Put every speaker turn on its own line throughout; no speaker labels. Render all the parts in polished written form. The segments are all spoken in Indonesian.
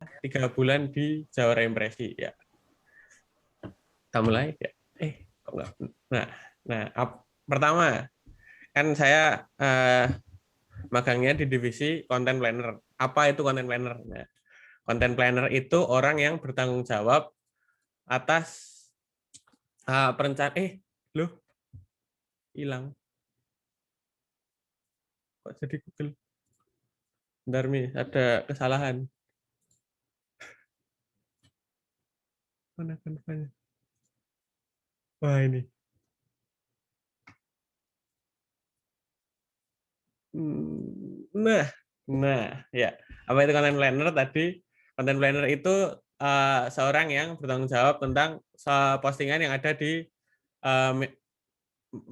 3 bulan di Jawara Impresi ya. Kita mulai ya. Kok enggak? Nah, pertama kan saya magangnya di divisi content planner. Apa itu content planner? Nah, content planner itu orang yang bertanggung jawab atas perencanaan. Loh, hilang. Kok jadi Google? Bentar, Mi, ada kesalahan. Mana kanvanya? Wah, ini. Nah, ya. Apa itu content planner tadi? Content planner itu seorang yang bertanggung jawab tentang postingan yang ada di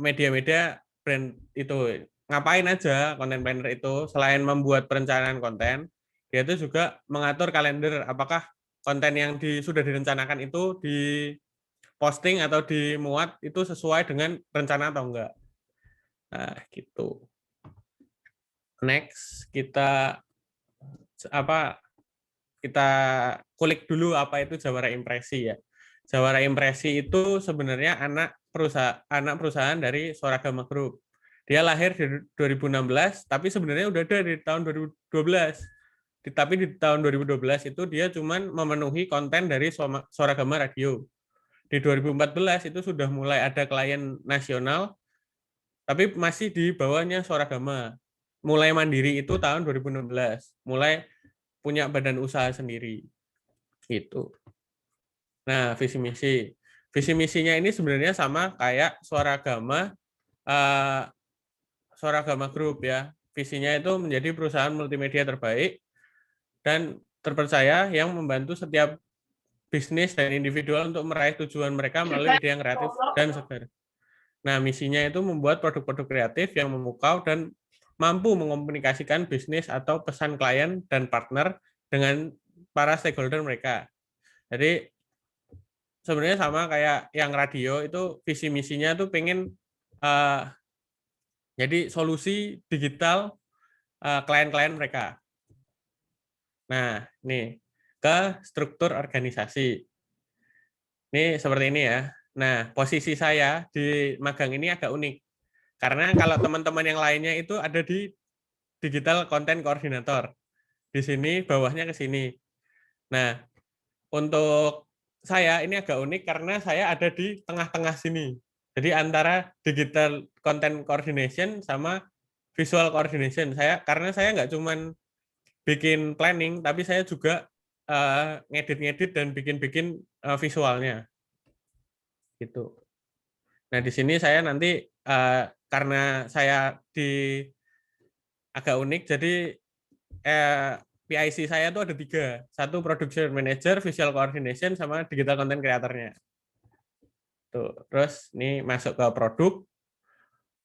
media-media brand itu. Ngapain aja content planner itu? Selain membuat perencanaan konten, dia itu juga mengatur kalender. Apakah konten yang sudah direncanakan itu di posting atau dimuat itu sesuai dengan rencana atau enggak. Nah, gitu. Next, kita kulik dulu apa itu Jawara Impresi ya. Jawara Impresi itu sebenarnya anak perusahaan dari Soragama Group. Dia lahir di 2016, tapi sebenarnya udah ada di tahun 2012. Tapi di tahun 2012 itu dia cuman memenuhi konten dari Soragama Radio. Di 2014 itu sudah mulai ada klien nasional, tapi masih di bawahnya Soragama. Mulai mandiri itu tahun 2016, mulai punya badan usaha sendiri. Gitu. Nah, visi misi. Visi misinya ini sebenarnya sama kayak Soragama Group ya. Visinya itu menjadi perusahaan multimedia terbaik dan terpercaya yang membantu setiap bisnis dan individual untuk meraih tujuan mereka melalui ide yang kreatif dan segar. Nah, misinya itu membuat produk-produk kreatif yang memukau dan mampu mengkomunikasikan bisnis atau pesan klien dan partner dengan para stakeholder mereka. Jadi sebenarnya sama kayak yang radio itu visi misinya tuh pengen jadi solusi digital klien-klien mereka. Nah, nih ke struktur organisasi. Ini seperti ini ya. Nah, posisi saya di magang ini agak unik. Karena kalau teman-teman yang lainnya itu ada di digital content coordinator. Di sini bawahnya ke sini. Nah, untuk saya ini agak unik karena saya ada di tengah-tengah sini. Jadi antara digital content coordination sama visual coordination. Karena saya nggak cuman bikin planning, tapi saya juga ngedit-ngedit dan bikin-bikin visualnya. Gitu. Nah, di sini saya nanti karena saya agak unik, jadi PIC saya tuh ada 3. Satu production manager, visual coordination, sama digital content creator-nya. Tuh. Terus ini masuk ke produk.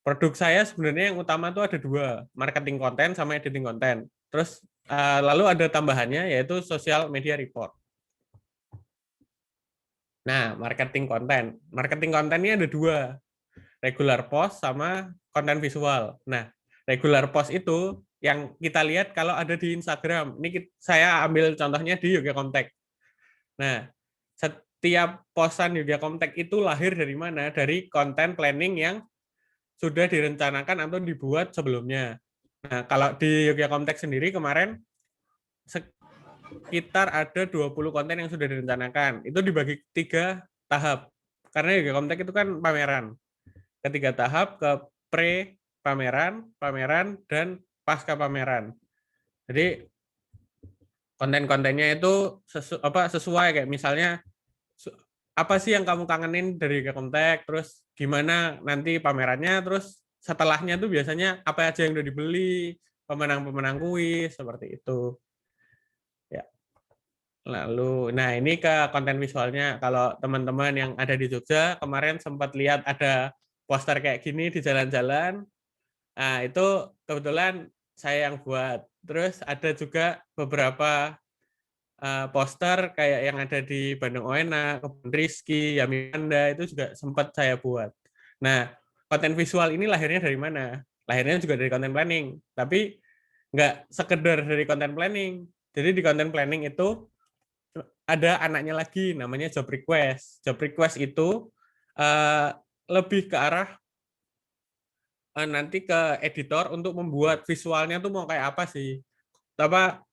Produk saya sebenarnya yang utama tuh ada 2, marketing konten sama editing konten. Terus lalu ada tambahannya yaitu social media report. Nah, marketing konten. Marketing kontennya ada 2, regular post sama konten visual. Nah, regular post itu yang kita lihat kalau ada di Instagram. Ini saya ambil contohnya di Yoga Contact. Nah, setiap posan Yoga Contact itu lahir dari mana? Dari konten planning yang sudah direncanakan atau dibuat sebelumnya. Nah, kalau di Yoga Contact sendiri kemarin sekitar ada 20 konten yang sudah direncanakan. Itu dibagi 3 tahap. Karena Yoga Contact itu kan pameran. Ketiga tahap ke pre-pameran, pameran, dan pasca pameran. Jadi konten-kontennya itu sesuai kayak misalnya apa sih yang kamu kangenin dari Contact, terus gimana nanti pamerannya, terus setelahnya tuh biasanya apa aja yang udah dibeli, pemenang-pemenang kuis, seperti itu. Ya. Lalu, nah ini ke konten visualnya. Kalau teman-teman yang ada di Jogja kemarin sempat lihat ada poster kayak gini di jalan-jalan. Nah, itu kebetulan saya yang buat. Terus ada juga beberapa poster kayak yang ada di Bandung OENA, Kebun Rizky, Yamanda, itu juga sempat saya buat. Nah, konten visual ini lahirnya dari mana? Lahirnya juga dari content planning. Tapi nggak sekedar dari content planning. Jadi di content planning itu ada anaknya lagi namanya job request. Job request itu lebih ke arah nanti ke editor untuk membuat visualnya tuh mau kayak apa sih? Apa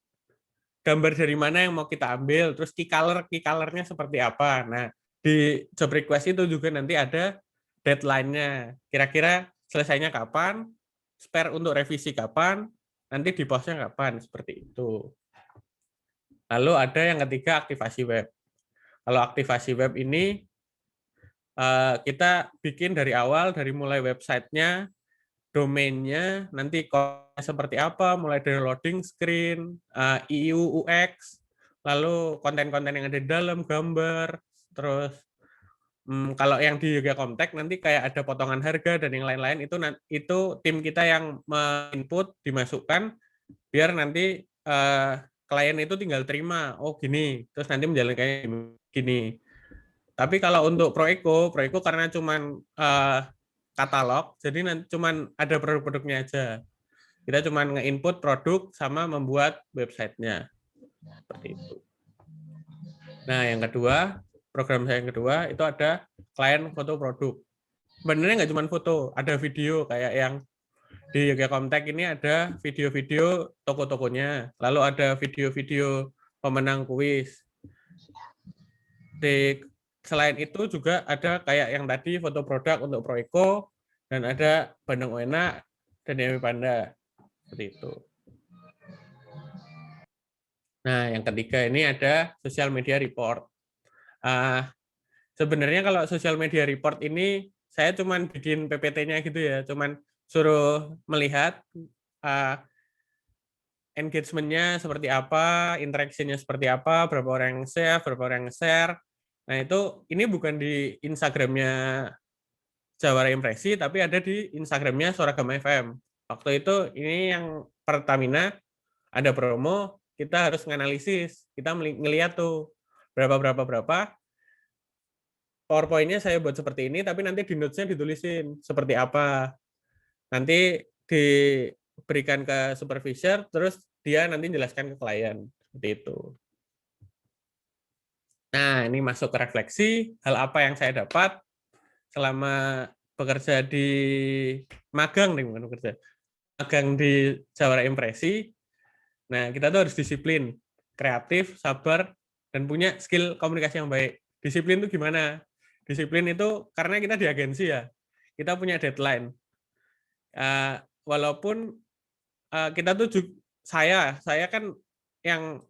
gambar dari mana yang mau kita ambil, terus key color-nya seperti apa. Nah, di job request itu juga nanti ada deadline-nya. Kira-kira selesainya kapan, spare untuk revisi kapan, nanti di post-nya kapan, seperti itu. Lalu ada yang ketiga, aktivasi web. Kalau aktivasi web ini kita bikin dari awal, dari mulai websitenya, domainnya, nanti seperti apa, mulai dari loading screen, EU, UX, lalu konten-konten yang ada di dalam, gambar, terus kalau yang di Yoga Comtech nanti kayak ada potongan harga dan yang lain-lain itu tim kita yang input dimasukkan biar nanti klien itu tinggal terima, oh gini, terus nanti menjalankannya gini. Tapi kalau untuk Proeco karena cuman katalog, jadi nanti cuman ada produk-produknya aja. Kita cuman nge-input produk sama membuat websitenya. Seperti itu. Nah, yang kedua, program saya yang kedua itu ada klien foto produk. Sebenarnya nggak cuma foto, ada video kayak yang di Yoga Comtech ini ada video-video toko-tokonya, lalu ada video-video pemenang kuis. Selain itu juga ada kayak yang tadi foto produk untuk Proeco dan ada Bandeng Uena dan Yami Panda. Seperti itu. Nah, yang ketiga ini ada social media report. Sebenarnya kalau social media report ini saya cuman bikin PPT-nya gitu ya, cuman suruh melihat engagement-nya seperti apa, interaction-nya seperti apa, berapa orang yang save, berapa orang yang share. Nah, ini bukan di Instagram-nya Jawara Impresi, tapi ada di Instagram-nya Suaragama FM. Waktu itu ini yang Pertamina ada promo, kita harus nganalisis, kita ngelihat tuh berapa PowerPoint-nya saya buat seperti ini, tapi nanti di notes-nya ditulisin seperti apa. Nanti diberikan ke supervisor, terus dia nanti jelaskan ke klien. Seperti itu. Nah, ini masuk ke refleksi, hal apa yang saya dapat selama bekerja di magang, bukan bekerja, magang di Jawara Impresi. Nah, kita tuh harus disiplin, kreatif, sabar, dan punya skill komunikasi yang baik. Disiplin itu gimana? Disiplin itu karena kita di agensi ya, kita punya deadline. Walaupun kita tuh saya kan yang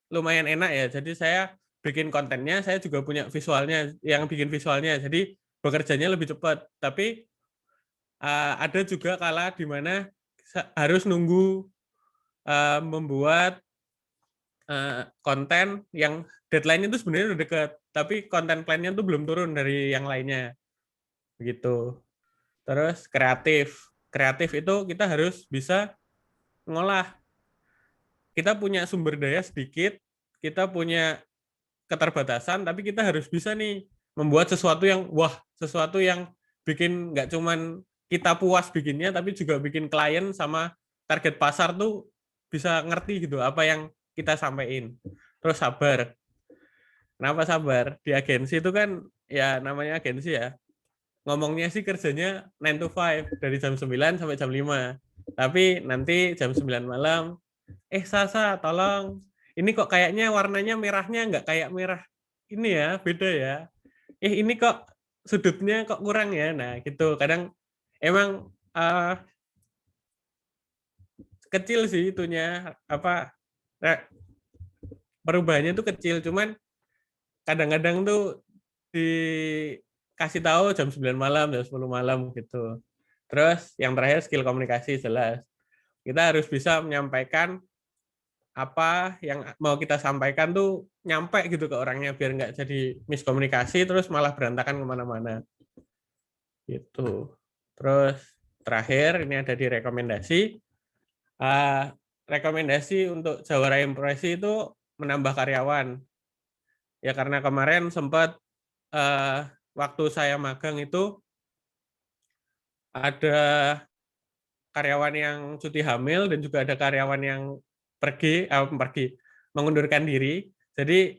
lumayan enak ya, jadi saya bikin kontennya, saya juga punya visualnya, yang bikin visualnya, jadi bekerjanya lebih cepat. Tapi ada juga kala di mana harus nunggu membuat konten yang deadline-nya itu sebenarnya udah dekat, tapi konten plan-nya tuh belum turun dari yang lainnya. Begitu. Terus kreatif. Kreatif itu kita harus bisa ngolah. Kita punya sumber daya sedikit, kita punya keterbatasan, tapi kita harus bisa nih membuat sesuatu yang sesuatu yang bikin nggak cuman kita puas bikinnya, tapi juga bikin klien sama target pasar tuh bisa ngerti gitu apa yang kita sampaikan. Terus sabar. Kenapa sabar? Di agensi itu kan ya namanya agensi ya. Ngomongnya sih kerjanya 9 to 5 dari jam 9 sampai jam 5. Tapi nanti jam 9 malam, Sasa tolong. Ini kok kayaknya warnanya merahnya nggak kayak merah ini ya, beda ya. Ini kok sudutnya kok kurang ya. Nah, gitu. Kadang emang kecil sih itunya perubahannya tuh kecil, cuman kadang-kadang tuh dikasih tahu jam 9 malam, jam 10 malam gitu. Terus yang terakhir skill komunikasi jelas. Kita harus bisa menyampaikan apa yang mau kita sampaikan tuh nyampe gitu ke orangnya biar nggak jadi miskomunikasi terus malah berantakan kemana-mana. Gitu. Terus terakhir ini ada di rekomendasi. Rekomendasi untuk Jawara Impresi itu menambah karyawan. Ya karena kemarin sempat waktu saya magang itu ada karyawan yang cuti hamil dan juga ada karyawan yang mengundurkan diri. Jadi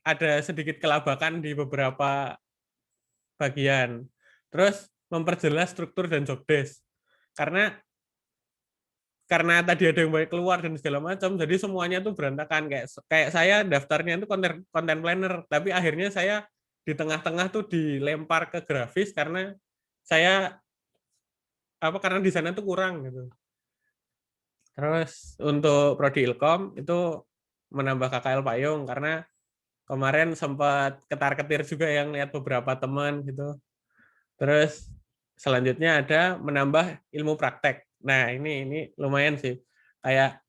ada sedikit kelabakan di beberapa bagian. Terus memperjelas struktur dan job desk. Karena tadi ada yang banyak keluar dan segala macam, jadi semuanya tuh berantakan. Kayak saya daftarnya itu content planner, tapi akhirnya saya di tengah-tengah tuh dilempar ke grafis karena saya karena di sana tuh kurang gitu. Terus untuk prodi Ilkom itu menambah KKL payung karena kemarin sempat ketar-ketir juga yang lihat beberapa teman gitu. Terus selanjutnya ada menambah ilmu praktek. Nah, ini lumayan sih. Kayak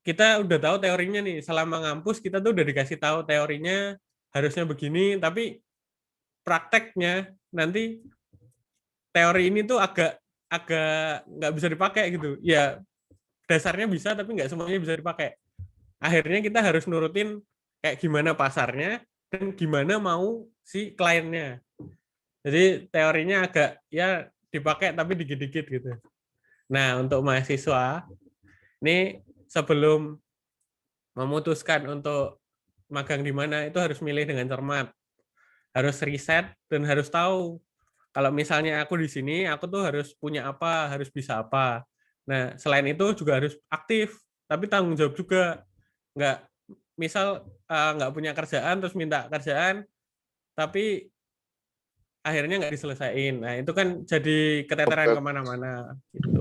kita udah tahu teorinya nih, selama ngampus kita tuh udah dikasih tahu teorinya harusnya begini, tapi prakteknya nanti teori ini tuh agak nggak bisa dipakai gitu. Ya dasarnya bisa tapi nggak semuanya bisa dipakai. Akhirnya kita harus nurutin kayak gimana pasarnya dan gimana mau si kliennya. Jadi teorinya agak ya dipakai tapi dikit-dikit gitu. Nah, untuk mahasiswa ini sebelum memutuskan untuk magang di mana itu harus milih dengan cermat. Harus riset dan harus tahu kalau misalnya aku di sini, aku tuh harus punya apa, harus bisa apa. Nah, selain itu juga harus aktif, tapi tanggung jawab juga. Nggak, misal nggak punya kerjaan, terus minta kerjaan, tapi akhirnya nggak diselesaikan. Nah, itu kan jadi keteteran kemana-mana. Gitu.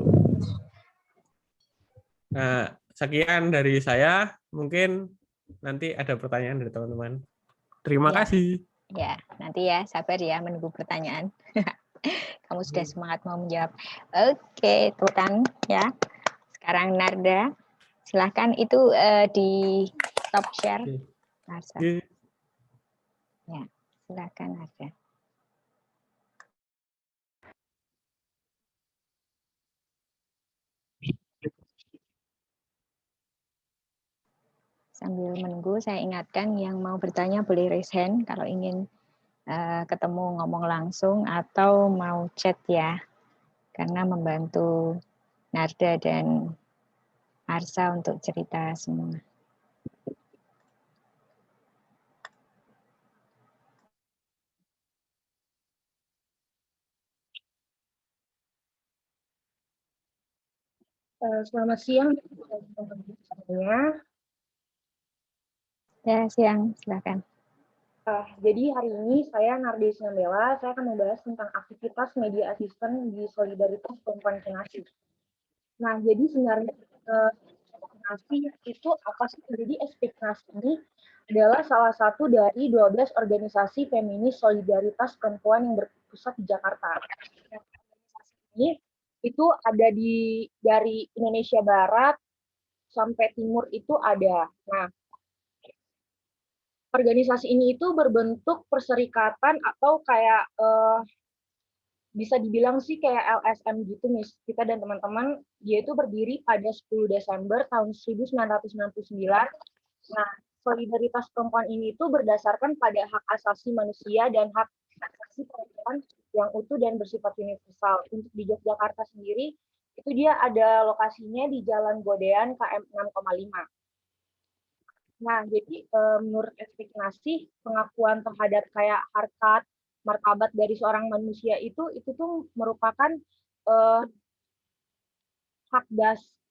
Nah, sekian dari saya. Mungkin nanti ada pertanyaan dari teman-teman. Terima kasih.
Ya, nanti ya, sabar ya menunggu pertanyaan. Kamu sudah semangat mau menjawab. Oke, tepuk tangan ya. Sekarang Narda, silahkan itu di top share. Narsa. Ya, silahkan Narda. Sambil menunggu, saya ingatkan yang mau bertanya boleh raise hand kalau ingin ketemu ngomong langsung atau mau chat ya, karena membantu Narda dan Arsa untuk cerita semua.
Selamat siang.
Ya, siang, silakan.
Jadi hari ini saya Nardi Sinambela, saya akan membahas tentang aktivitas media asisten di Solidaritas Perempuan Kinasi. Nah, jadi sebenarnya Kinasi itu apa sih? Jadi SP Kinasi ini adalah salah satu dari 12 organisasi feminis solidaritas perempuan yang berpusat di Jakarta. Organisasi ini itu ada dari Indonesia Barat sampai Timur itu ada. Nah, organisasi ini itu berbentuk perserikatan atau kayak bisa dibilang sih kayak LSM gitu nih, kita dan teman-teman. Dia itu berdiri pada 10 Desember tahun 1999. Nah, solidaritas perempuan ini itu berdasarkan pada hak asasi manusia dan hak asasi perempuan yang utuh dan bersifat universal. Untuk di Yogyakarta sendiri, itu dia ada lokasinya di Jalan Godean KM 6,5. Nah, jadi menurut ekspektasi pengakuan terhadap kayak harkat, martabat dari seorang manusia itu tuh merupakan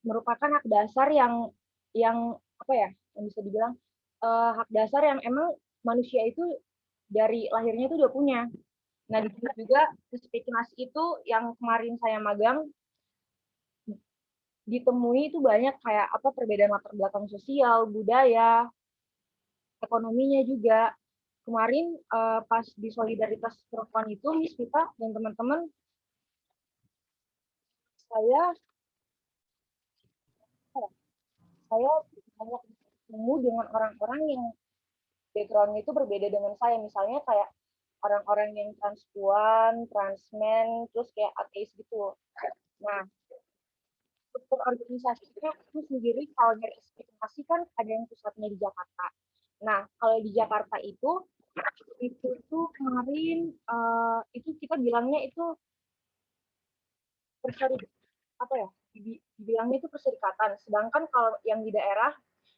merupakan hak dasar yang apa ya, yang bisa dibilang hak dasar yang emang manusia itu dari lahirnya itu udah punya. Nah, di sini juga ekspektasi itu yang kemarin saya magang ditemui itu banyak kayak apa perbedaan latar belakang sosial, budaya, ekonominya juga. Kemarin pas di solidaritas perempuan itu Miss Vita dan teman-teman saya banyak bertemu dengan orang-orang yang background-nya itu berbeda dengan saya, misalnya kayak orang-orang yang transpuan, transmen, terus kayak ateis gitu. Nah, struktur organisasinya itu sendiri kalau dari ekspektasi kan ada yang pusatnya di Jakarta. Nah, kalau di Jakarta itu tuh kemarin itu kita bilangnya itu apa ya? dibilangnya itu perserikatan. Sedangkan kalau yang di daerah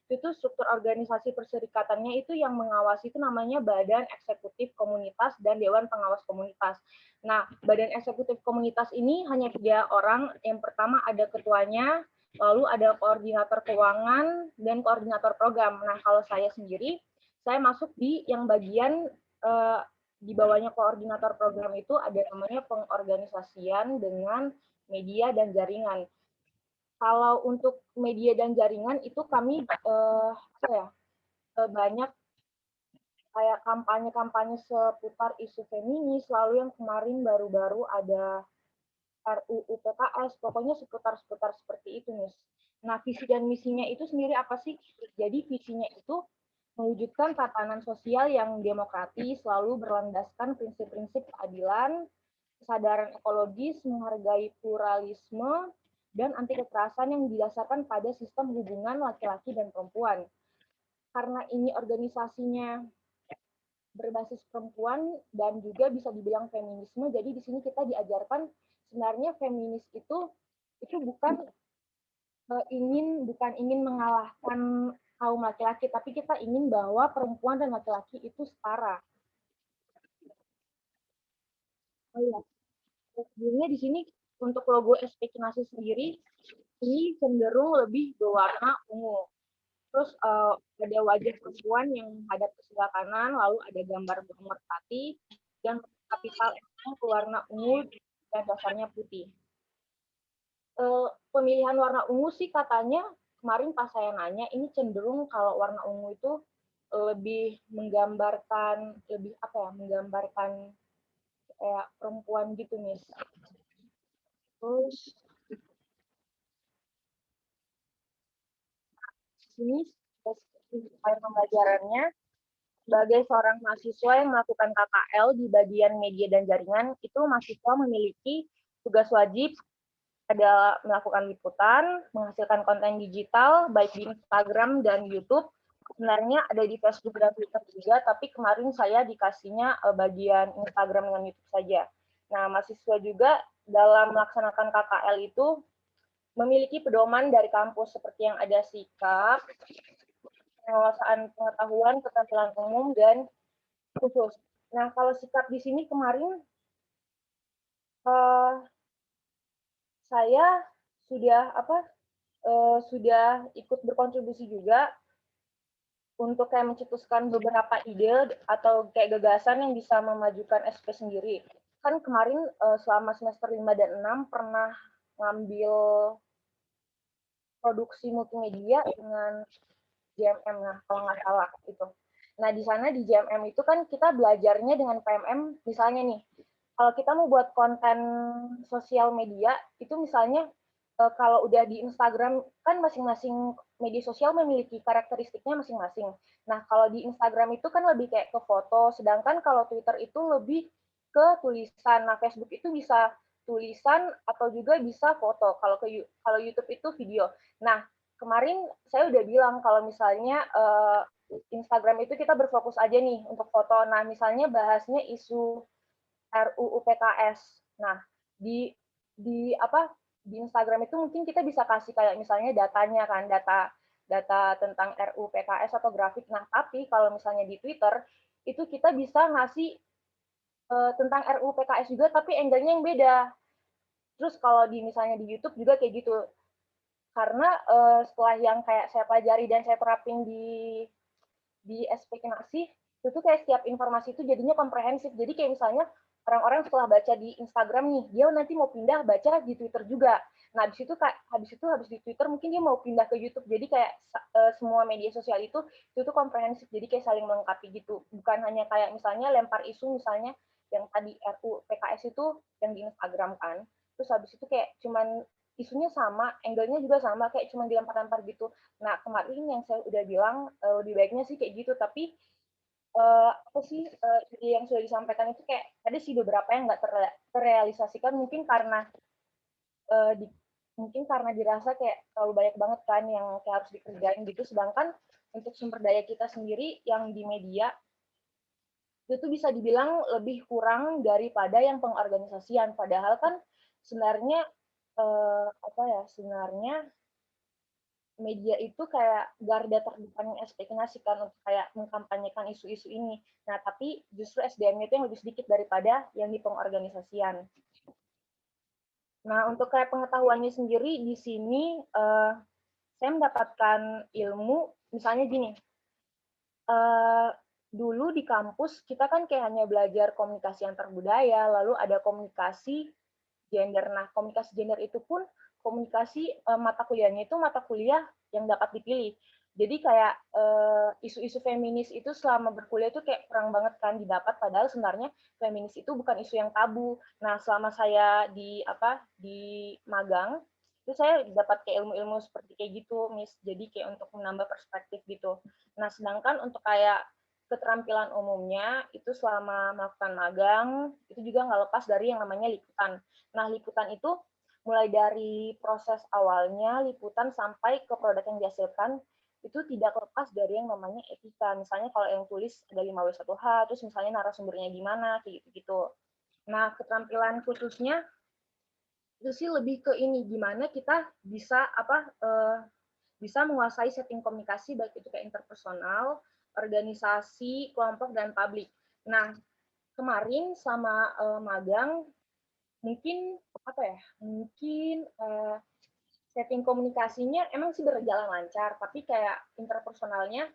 itu struktur organisasi perserikatannya itu yang mengawasi itu namanya Badan Eksekutif Komunitas dan Dewan Pengawas Komunitas. Nah, Badan Eksekutif Komunitas ini hanya 3 orang. Yang pertama ada ketuanya, lalu ada koordinator keuangan dan koordinator program. Nah, kalau saya sendiri, saya masuk di yang bagian di bawahnya koordinator program itu ada namanya pengorganisasian dengan media dan jaringan. Kalau untuk media dan jaringan itu kami banyak kayak kampanye-kampanye seputar isu feminis, lalu yang kemarin baru-baru ada RUU PKS, pokoknya seputar-seputar seperti itu, Miss. Nah, visi dan misinya itu sendiri apa sih? Jadi visinya itu mewujudkan tatanan sosial yang demokratis, lalu berlandaskan prinsip-prinsip keadilan, kesadaran ekologis, menghargai pluralisme, dan anti kekerasan yang didasarkan pada sistem hubungan laki-laki dan perempuan. Karena ini organisasinya berbasis perempuan dan juga bisa dibilang feminisme, jadi di sini kita diajarkan sebenarnya feminis itu bukan ingin mengalahkan kaum laki-laki, tapi kita ingin bahwa perempuan dan laki-laki itu setara. Oh iya, sebelumnya di sini untuk logo SP Kinasi sendiri ini cenderung lebih berwarna ungu. Terus ada wajah perempuan yang menghadap ke sebelah kanan, lalu ada gambar merpati dan kapital S berwarna ungu dan dasarnya putih. Pemilihan warna ungu sih katanya kemarin pas saya nanya ini cenderung kalau warna ungu itu lebih menggambarkan menggambarkan kayak perempuan gitu, Miss. Terus ini supaya pembelajarannya sebagai seorang mahasiswa yang melakukan KKL di bagian media dan jaringan, itu mahasiswa memiliki tugas wajib adalah melakukan liputan, menghasilkan konten digital, baik di Instagram dan YouTube. Sebenarnya ada di Facebook dan Twitter juga, tapi kemarin saya dikasihnya bagian Instagram dan YouTube saja. Nah, mahasiswa juga dalam melaksanakan KKL itu memiliki pedoman dari kampus seperti yang ada sikap, penguasaan pengetahuan, keterampilan umum, dan khusus. Nah, kalau sikap di sini kemarin saya sudah ikut berkontribusi juga untuk kayak mencetuskan beberapa ide atau kayak gagasan yang bisa memajukan SP sendiri. Kan kemarin selama semester 5 dan 6 pernah ngambil produksi multimedia dengan JMM, nah kalau nggak salah itu. Nah di sana di JMM itu kan kita belajarnya dengan PMM, misalnya nih, kalau kita mau buat konten sosial media itu misalnya kalau udah di Instagram kan masing-masing media sosial memiliki karakteristiknya masing-masing. Nah kalau di Instagram itu kan lebih kayak ke foto, sedangkan kalau Twitter itu lebih ke tulisan. Nah Facebook itu bisa tulisan atau juga bisa foto. Kalau YouTube itu video. Nah kemarin saya udah bilang kalau misalnya Instagram itu kita berfokus aja nih untuk foto. Nah misalnya bahasnya isu RUU PKS. Nah, di Instagram itu mungkin kita bisa kasih kayak misalnya datanya kan, data tentang RUU PKS atau grafik. Nah, tapi kalau misalnya di Twitter itu kita bisa ngasih tentang RUU PKS juga tapi angle-nya yang beda. Terus kalau misalnya di YouTube juga kayak gitu. Karena setelah yang kayak saya pelajari dan saya terapin di SP Kinasi, itu kayak setiap informasi itu jadinya komprehensif. Jadi kayak misalnya orang-orang setelah baca di Instagram nih, dia nanti mau pindah baca di Twitter juga. Nah, habis di Twitter mungkin dia mau pindah ke YouTube. Jadi kayak semua media sosial itu komprehensif. Jadi kayak saling melengkapi gitu. Bukan hanya kayak misalnya lempar isu misalnya yang tadi RUU PKS itu yang di Instagram kan. Terus habis itu kayak cuman isunya sama, angle-nya juga sama, kayak cuma dilempar-lempar gitu. Nah, kemarin yang saya udah bilang lebih baiknya sih kayak gitu, tapi ide yang sudah disampaikan itu kayak ada sih beberapa yang nggak terrealisasikan mungkin karena dirasa kayak terlalu banyak banget kan yang kayak harus dikerjain gitu, sedangkan untuk sumber daya kita sendiri yang di media itu bisa dibilang lebih kurang daripada yang pengorganisasian, padahal kan sebenarnya apa ya, sebenarnya media itu kayak garda terdepan SPKNASI kan untuk kayak mengkampanyekan isu-isu ini. Nah, tapi justru SDM-nya itu yang lebih sedikit daripada yang di pengorganisasian. Nah, untuk kayak pengetahuannya sendiri di sini saya mendapatkan ilmu, misalnya gini, dulu di kampus kita kan kayak hanya belajar komunikasi antar budaya, lalu ada komunikasi gender. Nah, komunikasi gender itu pun komunikasi mata kuliahnya itu mata kuliah yang dapat dipilih. Jadi kayak isu-isu feminis itu selama berkuliah itu kayak kurang banget kan didapat, padahal sebenarnya feminis itu bukan isu yang tabu. Nah, selama saya di magang itu saya dapat kayak ilmu-ilmu seperti kayak gitu, Miss. Jadi kayak untuk menambah perspektif gitu. Nah, sedangkan untuk kayak keterampilan umumnya itu selama melakukan magang itu juga nggak lepas dari yang namanya liputan. Nah, liputan itu mulai dari proses awalnya liputan sampai ke produk yang dihasilkan itu tidak lepas dari yang namanya etika. Misalnya kalau yang tulis ada 5W1H, terus misalnya narasumbernya gimana, kayak gitu-gitu. Nah, keterampilan khususnya itu sih lebih ke ini, gimana kita bisa bisa menguasai setting komunikasi baik itu kayak interpersonal, organisasi, kelompok, dan publik. Nah, kemarin sama magang mungkin mungkin setting komunikasinya emang sih berjalan lancar, tapi kayak interpersonalnya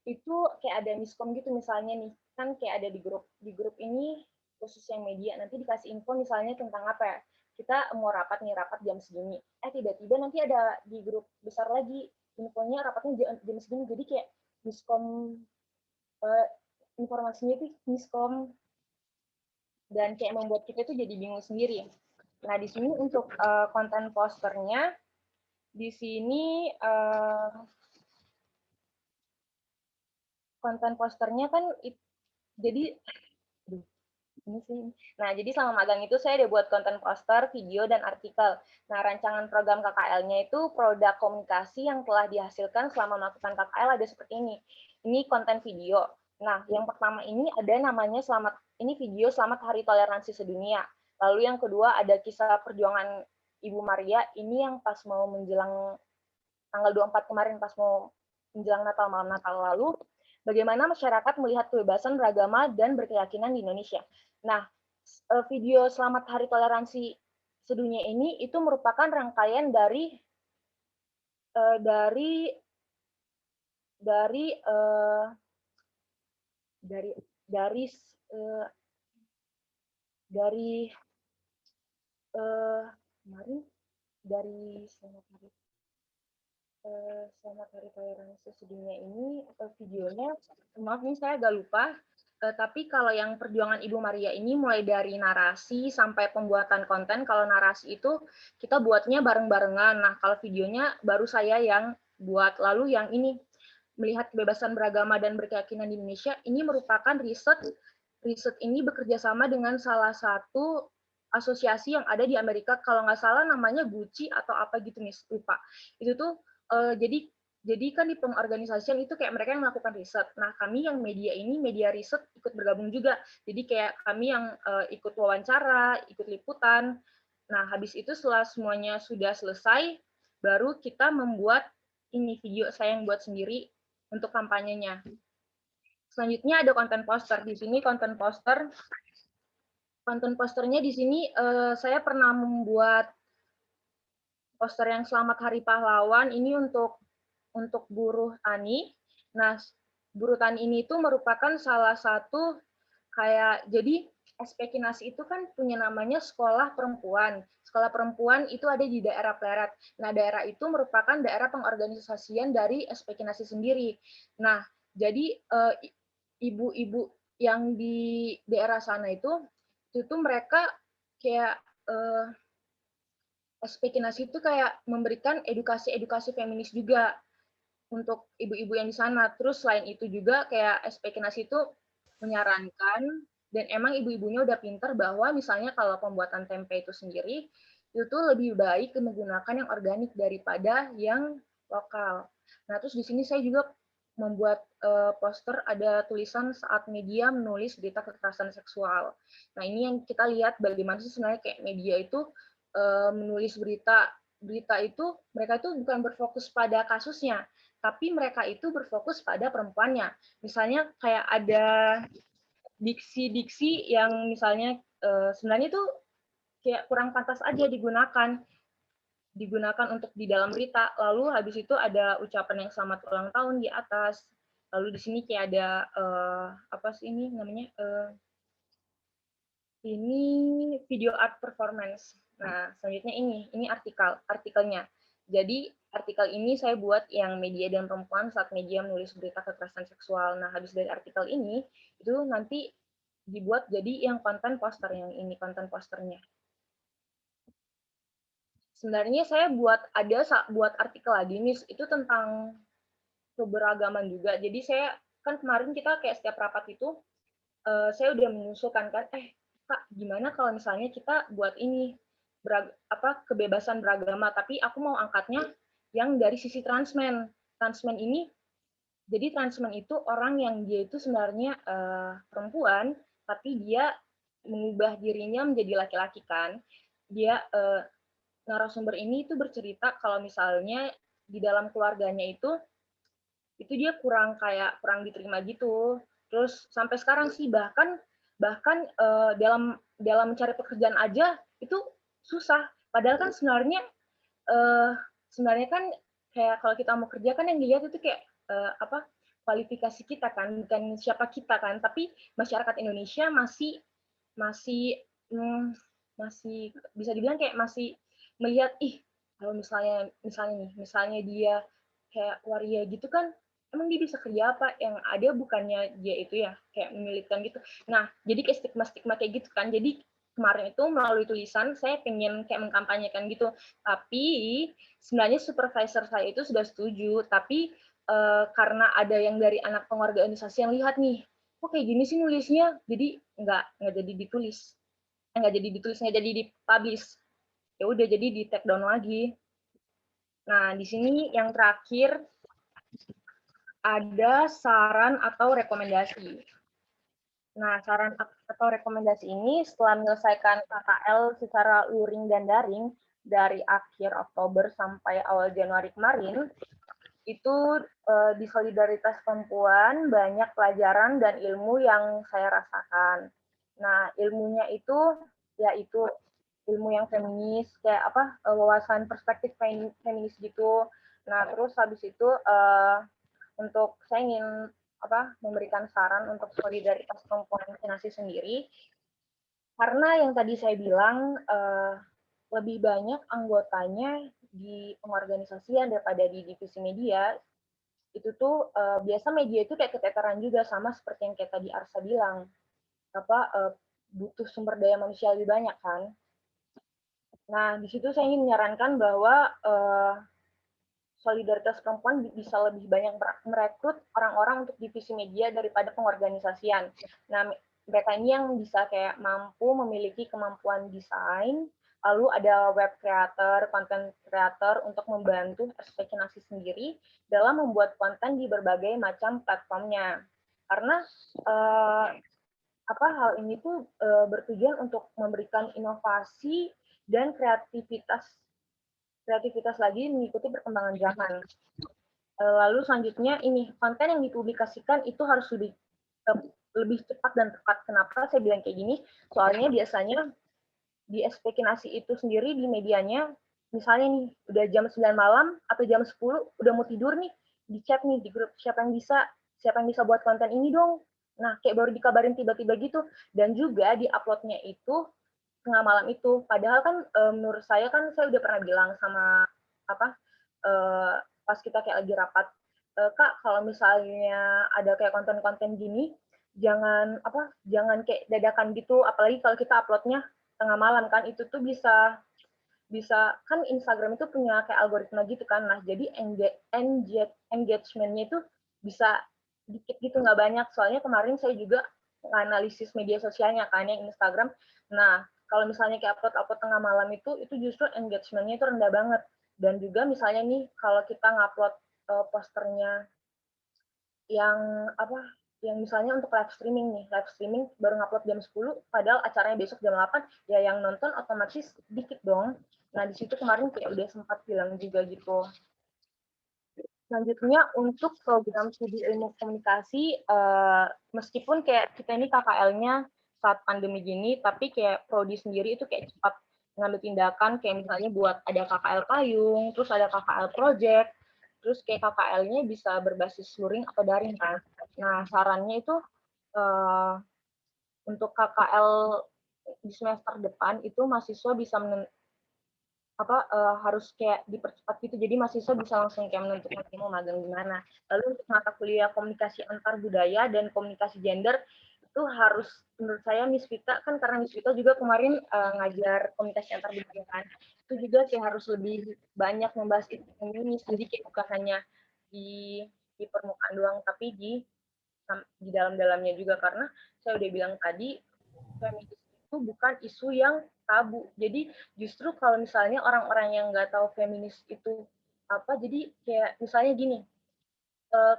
itu kayak ada miskom gitu, misalnya nih kan kayak ada di grup ini khusus yang media, nanti dikasih info misalnya tentang apa ya, kita mau rapat nih, rapat jam segini, tiba-tiba nanti ada di grup besar lagi infonya rapatnya jam segini, jadi kayak miskom, eh, informasinya itu miskom, dan kayak membuat kita tuh jadi bingung sendiri. Nah, di sini untuk konten posternya, di sini konten posternya kan jadi ini sih. Nah, jadi selama magang itu saya ada buat konten poster, video, dan artikel. Nah, rancangan program KKL-nya itu produk komunikasi yang telah dihasilkan selama melakukan KKL ada seperti ini. Ini konten video. Nah, yang pertama ini ada namanya ini video Selamat Hari Toleransi Sedunia. Lalu yang kedua ada kisah perjuangan Ibu Maria, ini yang pas mau menjelang tanggal 24 kemarin, pas mau menjelang Natal, malam Natal lalu, bagaimana masyarakat melihat kebebasan beragama dan berkeyakinan di Indonesia. Nah, video Selamat Hari Toleransi Sedunia ini itu merupakan rangkaian dari dari dari dari dari dari kemarin dari Selamat Hari Toleransi Sedunia ini videonya, maaf nih saya agak lupa, tapi kalau yang perjuangan Ibu Maria ini mulai dari narasi sampai pembuatan konten. Kalau narasi itu kita buatnya bareng-barengan, nah kalau videonya baru saya yang buat. Lalu yang ini, melihat kebebasan beragama dan berkeyakinan di Indonesia, ini merupakan riset ini bekerja sama dengan salah satu asosiasi yang ada di Amerika, kalau nggak salah namanya Gucci atau apa gitu nih, lupa. Itu tuh jadi kan di pengorganisasian itu kayak mereka yang melakukan riset. Nah, kami yang media ini, media riset, ikut bergabung juga. Jadi kayak kami yang ikut wawancara, ikut liputan. Nah, habis itu setelah semuanya sudah selesai, baru kita membuat ini video saya yang buat sendiri untuk kampanyenya. Selanjutnya ada konten poster. Di sini konten posternya di sini saya pernah membuat poster yang Selamat Hari Pahlawan ini untuk buruh tani. Nah, buruh tani ini itu merupakan salah satu kayak, jadi SPKNASI itu kan punya namanya sekolah perempuan. Sekolah perempuan itu ada di daerah Pleret. Nah, daerah itu merupakan daerah pengorganisasian dari SPKNASI sendiri. Nah, jadi ibu-ibu yang di daerah sana itu mereka kayak SPKNASI itu kayak memberikan edukasi feminis juga untuk ibu-ibu yang di sana. Terus selain itu juga kayak SPKNASI itu menyarankan, dan emang ibu-ibunya udah pinter, bahwa misalnya kalau pembuatan tempe itu sendiri, itu lebih baik menggunakan yang organik daripada yang lokal. Nah, terus di sini saya juga membuat poster, ada tulisan saat media menulis berita kekerasan seksual. Nah, ini yang kita lihat bagaimana sih sebenarnya kayak media itu menulis berita itu mereka itu bukan berfokus pada kasusnya, tapi mereka itu berfokus pada perempuannya. Misalnya kayak ada diksi-diksi yang misalnya sebenarnya itu kayak kurang pantas aja digunakan untuk di dalam berita. Lalu habis itu ada ucapan yang selamat ulang tahun di atas. Lalu di sini kayak ada apa sih ini namanya? Ini video art performance. Nah, selanjutnya ini artikelnya. Jadi artikel ini saya buat yang media dan perempuan saat media menulis berita kekerasan seksual. Nah, habis dari artikel ini itu nanti dibuat jadi yang konten poster, yang ini konten posternya. Sebenarnya saya buat artikel lagi nih, itu tentang keberagaman juga. Jadi saya kan kemarin kita kayak setiap rapat itu saya udah mengusulkan kan, Kak, gimana kalau misalnya kita buat ini kebebasan beragama, tapi aku mau angkatnya yang dari sisi transmen. Transmen ini, jadi transmen itu orang yang dia itu sebenarnya perempuan, tapi dia mengubah dirinya menjadi laki-laki kan. Dia narasumber ini itu bercerita kalau misalnya di dalam keluarganya itu dia kurang diterima gitu. Terus sampai sekarang sih bahkan dalam mencari pekerjaan aja itu susah. Padahal kan sebenarnya kan kayak kalau kita mau kerja kan yang dilihat itu kayak kualifikasi kita kan, bukan siapa kita kan. Tapi masyarakat Indonesia masih bisa dibilang kayak masih melihat kalau misalnya dia kayak waria gitu kan, emang dia bisa kerja apa, yang ada bukannya dia itu ya kayak menyulitkan gitu. Nah, jadi kayak stigma kayak gitu kan. Jadi kemarin itu melalui tulisan saya pengen kayak mengkampanyekan gitu, tapi sebenarnya supervisor saya itu sudah setuju, tapi karena ada yang dari anak pengorganisasi yang lihat nih, kok kayak gini sih nulisnya, jadi nggak jadi ditulis, nggak jadi dipublish, ya udah jadi di take down lagi. Nah, di sini yang terakhir ada saran atau rekomendasi. Nah, saran atau rekomendasi ini setelah menyelesaikan KKL secara luring dan daring dari akhir Oktober sampai awal Januari kemarin, itu di Solidaritas Perempuan banyak pelajaran dan ilmu yang saya rasakan. Nah, ilmunya itu yaitu ilmu yang feminis, kayak wawasan perspektif feminis gitu. Nah, terus habis itu untuk saya ingin memberikan saran untuk solidaritas perempuan vaksinasi sendiri, karena yang tadi saya bilang lebih banyak anggotanya di pengorganisasian daripada di divisi media. Itu tuh biasa media itu kayak keteteran juga, sama seperti yang kayak tadi Arsa bilang, butuh sumber daya manusia lebih banyak kan. Nah, di situ saya ingin menyarankan bahwa Solidaritas Perempuan bisa lebih banyak merekrut orang-orang untuk divisi media daripada pengorganisasian. Nah, mereka ini yang bisa kayak mampu memiliki kemampuan desain, lalu ada web creator, content creator untuk membantu vaksinasi sendiri dalam membuat konten di berbagai macam platformnya. Karena hal ini tuh bertujuan untuk memberikan inovasi dan kreativitas lagi mengikuti perkembangan zaman. Lalu selanjutnya ini konten yang dipublikasikan itu harus lebih cepat dan tepat. Kenapa saya bilang kayak gini? Soalnya biasanya di Vaksinasi itu sendiri di medianya, misalnya nih udah jam 9 malam atau jam 10 udah mau tidur nih, di chat nih di grup, siapa yang bisa buat konten ini dong. Nah, kayak baru dikabarin tiba-tiba gitu. Dan juga di uploadnya itu tengah malam itu. Padahal kan menurut saya kan saya udah pernah bilang sama pas kita kayak lagi rapat, Kak, kalau misalnya ada kayak konten-konten gini, jangan kayak dadakan gitu, apalagi kalau kita uploadnya tengah malam kan, itu tuh bisa kan Instagram itu punya kayak algoritma gitu kan. Nah, jadi engagement-nya itu bisa dikit gitu, nggak banyak. Soalnya kemarin saya juga analisis media sosialnya kan yang Instagram. Nah, kalau misalnya kayak upload tengah malam itu justru engagement-nya itu rendah banget. Dan juga misalnya nih kalau kita ngupload posternya yang yang misalnya untuk live streaming nih, live streaming baru ngupload jam 10, padahal acaranya besok jam 8, ya yang nonton otomatis dikit dong. Nah, di situ kemarin kayak udah sempat bilang juga gitu. Selanjutnya untuk program studi ilmu komunikasi, meskipun kayak kita ini KKL-nya saat pandemi gini, tapi kayak prodi sendiri itu kayak cepat ngambil tindakan, kayak misalnya buat ada KKL payung, terus ada KKL project, terus kayak KKL-nya bisa berbasis luring atau daring kan. Nah, sarannya itu untuk KKL di semester depan itu mahasiswa bisa harus kayak dipercepat gitu, jadi mahasiswa bisa langsung kayak menentukan mau magang di mana. Lalu untuk mata kuliah komunikasi antar budaya dan komunikasi gender itu harus, menurut saya Miss Vita kan, karena Miss Vita juga kemarin ngajar komunikasi antar budaya kan, itu juga kayak harus lebih banyak membahas itu feminis, jadi kayak bukan hanya di permukaan doang, tapi di dalam-dalamnya juga, karena saya udah bilang tadi feminis itu bukan isu yang tabu. Jadi justru kalau misalnya orang-orang yang nggak tahu feminis itu apa, jadi kayak misalnya gini,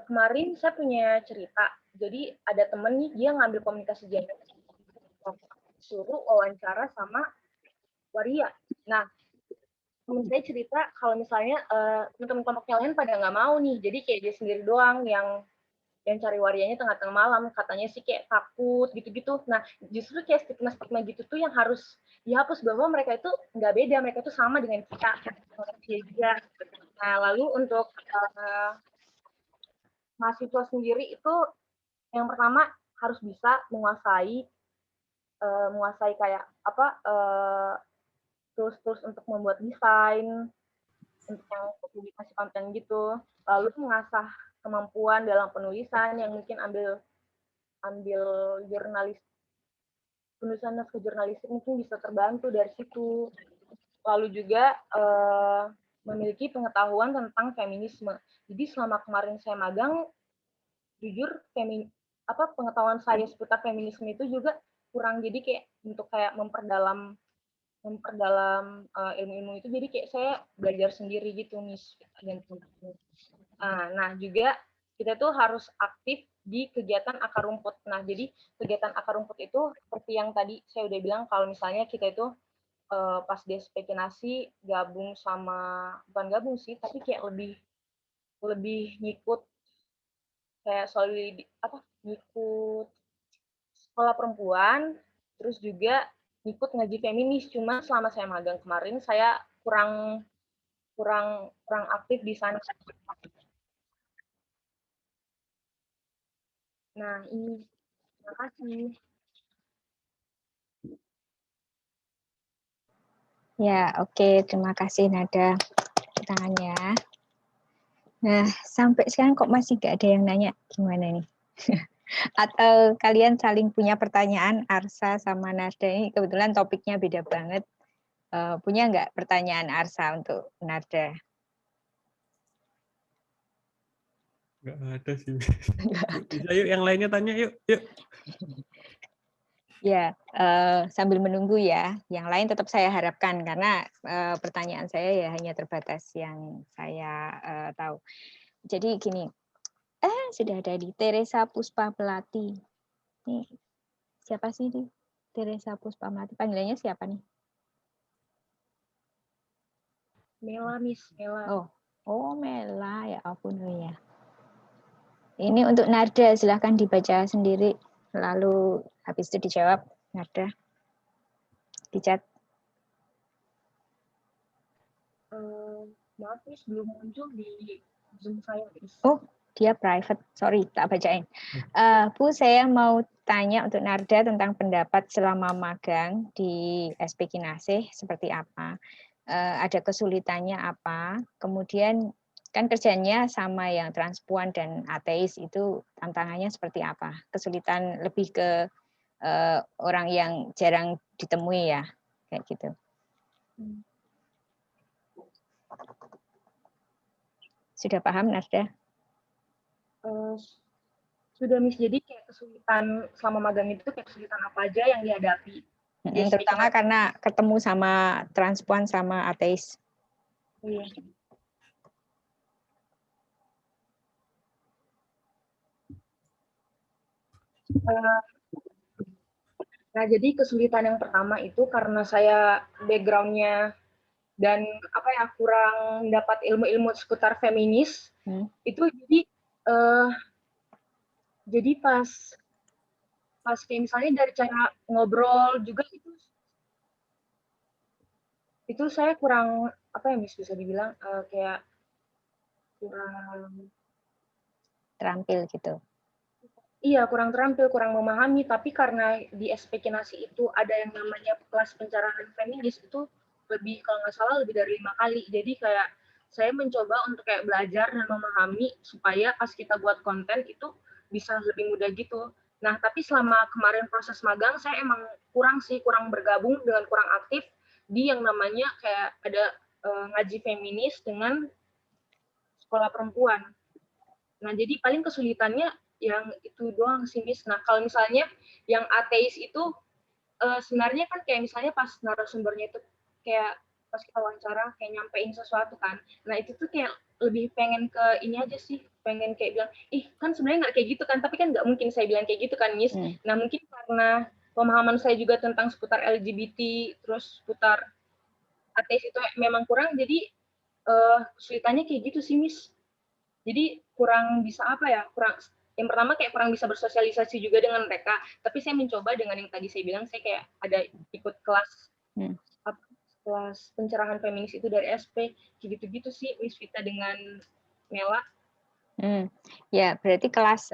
kemarin saya punya cerita, jadi ada temen nih, dia ngambil komunikasi gender, suruh wawancara sama waria. Nah, temen saya cerita kalau misalnya teman-teman kelompoknya lain pada nggak mau nih, jadi kayak dia sendiri doang yang cari warianya tengah-tengah malam, katanya sih kayak takut gitu-gitu. Nah, justru kayak stigma-stigma gitu tuh yang harus dihapus, bahwa mereka itu nggak beda, mereka itu sama dengan kita. Nah, lalu untuk mahasiswa sendiri itu yang pertama harus bisa menguasai kayak apa tools-tools untuk membuat desain, untuk yang publikasi konten gitu. Lalu mengasah kemampuan dalam penulisan, yang mungkin ambil jurnalis, penulisan naskah jurnalistik mungkin bisa terbantu dari situ. Lalu juga memiliki pengetahuan tentang feminisme. Jadi selama kemarin saya magang, jujur pengetahuan saya seputar feminisme itu juga kurang, jadi kayak untuk kayak memperdalam ilmu-ilmu itu, jadi kayak saya belajar sendiri gitu, Miss. Nah, juga kita tuh harus aktif di kegiatan akar rumput. Nah, jadi kegiatan akar rumput itu seperti yang tadi saya udah bilang, kalau misalnya kita itu pas di SPK Nasi bukan gabung sih, tapi kayak lebih ngikut kayak ngikut sekolah perempuan, terus juga ngikut ngaji feminis. Cuma selama saya magang kemarin saya kurang aktif di sana. Nah, ini terima kasih.
Ya, oke. Terima kasih Nada tangannya. Nah, sampai sekarang kok masih nggak ada yang nanya, gimana nih? Atau kalian saling punya pertanyaan, Arsa sama Nada ini kebetulan topiknya beda banget. Punya nggak pertanyaan Arsa untuk Nada?
Nggak ada sih. Bisa yuk, yang lainnya tanya yuk.
Ya, sambil menunggu ya. Yang lain tetap saya harapkan, karena pertanyaan saya ya hanya terbatas yang saya tahu. Jadi gini, sudah ada di Teresa Puspa Melati. Nih, siapa sih nih? Teresa Puspa Melati, panggilannya siapa nih?
Mela, Miss. Mela.
Oh, Mela, ya ampun ya. Ini untuk Narda, silahkan dibaca sendiri, lalu habis itu dijawab, Narda. Di chat.
Maaf, Miss, belum muncul di Zoom saya, Miss.
Oh, dia private, sorry, tak bacain. Bu, saya mau tanya untuk Narda tentang pendapat selama magang di SP Kinasih seperti apa. Ada kesulitannya apa, kemudian kan kerjanya sama yang transpuan dan ateis, itu tantangannya seperti apa? Kesulitan lebih ke orang yang jarang ditemui ya, kayak gitu. Sudah paham, Narda?
Sudah, Miss. Jadi kayak kesulitan selama magang itu kayak kesulitan apa aja yang dihadapi?
Terutama karena ketemu sama transpuan sama ateis.
Iya. Eh, Nah, jadi kesulitan yang pertama itu karena saya background-nya dan apa ya kurang dapat ilmu-ilmu seputar feminis. Itu eh, jadi pas kayak misalnya dari cara ngobrol juga itu saya kurang apa ya Miss bisa dibilang kayak kurang
Terampil gitu.
iya kurang terampil, kurang memahami, tapi karena di SP Kinasi itu ada yang namanya kelas pencerahan feminis itu lebih kalau nggak salah lebih dari 5 kali. Jadi kayak saya mencoba untuk kayak belajar dan memahami supaya pas kita buat konten itu bisa lebih mudah gitu. Nah, tapi selama kemarin proses magang saya emang kurang bergabung dengan kurang aktif di yang namanya kayak ada ngaji feminis dengan sekolah perempuan. Nah, jadi paling kesulitannya yang itu doang sih, Miss. Nah, kalau misalnya yang ateis itu sebenarnya kan kayak misalnya pas narasumbernya itu kayak pas kita wawancara kayak nyampein sesuatu kan. Nah, itu tuh kayak lebih pengen ke ini aja sih, pengen kayak bilang, ih kan sebenarnya nggak kayak gitu kan, tapi kan nggak mungkin saya bilang kayak gitu kan, Miss. Nah, mungkin karena pemahaman saya juga tentang seputar LGBT, terus seputar ateis itu memang kurang, jadi kesulitannya kayak gitu sih, Miss. Jadi kurang bisa apa ya, yang pertama kayak kurang bisa bersosialisasi juga dengan mereka, tapi saya mencoba dengan yang tadi saya bilang, saya kayak ada ikut kelas kelas pencerahan feminis itu dari SP, gitu-gitu sih Miss Vita dengan Mela.
Ya, berarti kelas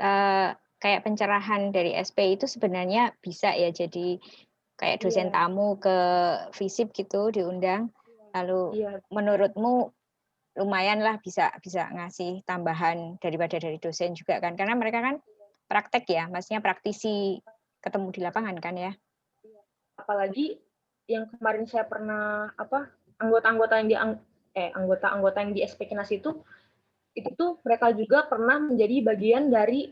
kayak pencerahan dari SP itu sebenarnya bisa ya jadi kayak dosen tamu ke FISIP gitu diundang. Lalu menurutmu lumayan lah bisa ngasih tambahan daripada dari dosen juga kan, karena mereka kan praktek ya, maksudnya praktisi ketemu di lapangan kan ya.
Apalagi yang kemarin saya pernah anggota-anggota yang di SP Kinasi itu tuh mereka juga pernah menjadi bagian dari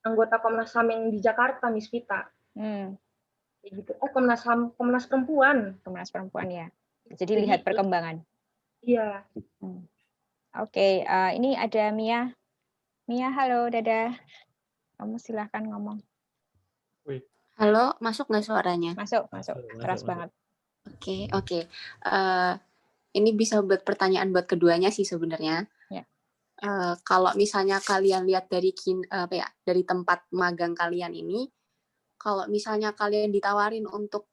anggota Komnas HAM yang di Jakarta, Miss Vita. Gitu. Komnas Perempuan.
Komnas Perempuan ya. Jadi lihat perkembangan.
Iya.
Oke, ini ada Mia. Mia, halo, dadah. Kamu silahkan ngomong.
Halo, masuk nggak suaranya?
Masuk. Keras banget.
Oke. Ini bisa buat pertanyaan buat keduanya sih sebenarnya.
Ya.
Kalau misalnya kalian lihat dari dari tempat magang kalian ini, kalau misalnya kalian ditawarin untuk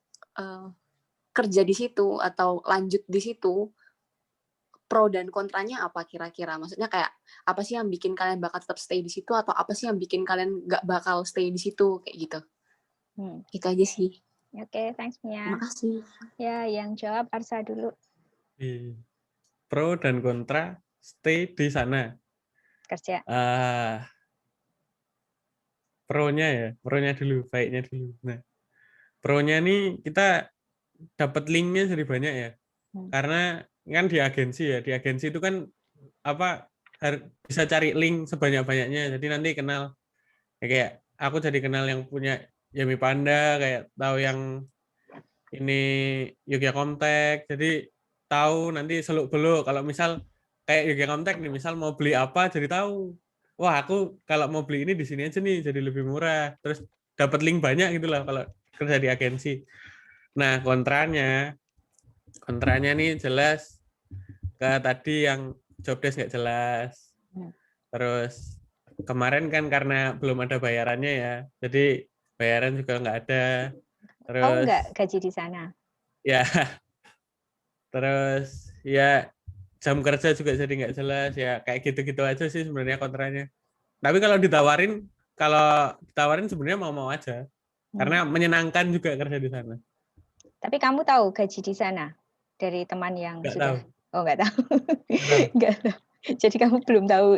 kerja di situ atau lanjut di situ, pro dan kontranya apa kira-kira? Maksudnya kayak apa sih yang bikin kalian bakal tetap stay di situ atau apa sih yang bikin kalian nggak bakal stay di situ kayak gitu? Itu aja sih.
Oke, thanks Mia.
Terima kasih.
Ya, yang jawab Arsa dulu.
Pro dan kontra stay di sana.
Kerja.
Pronya dulu, baiknya dulu. Nah, pronya nih kita dapat linknya jadi banyak ya. Karena kan di agensi itu kan bisa cari link sebanyak-banyaknya. Jadi nanti kenal kayak aku jadi kenal yang punya Yami Panda, kayak tahu yang ini Yogyakarta Comtek, jadi tahu nanti seluk-beluk kalau misal kayak Yogyakarta Comtek nih, misal mau beli apa jadi tahu. Wah, aku kalau mau beli ini di sini aja nih jadi lebih murah. Terus dapat link banyak gitu lah kalau kerja di agensi. Nah, kontranya nih jelas ke tadi yang job desk nggak jelas. Terus kemarin kan karena belum ada bayarannya ya, jadi bayaran juga nggak ada. Terus
nggak gaji di sana? Ya.
Terus ya jam kerja juga jadi nggak jelas ya, kayak gitu-gitu aja sih sebenarnya kontranya. Tapi kalau ditawarin sebenarnya mau-mau aja. Karena menyenangkan juga kerja di sana.
Tapi kamu tahu gaji di sana dari teman yang
Nggak
sudah?
tahu.
Oh, nggak tahu. Nggak tahu. Jadi kamu belum tahu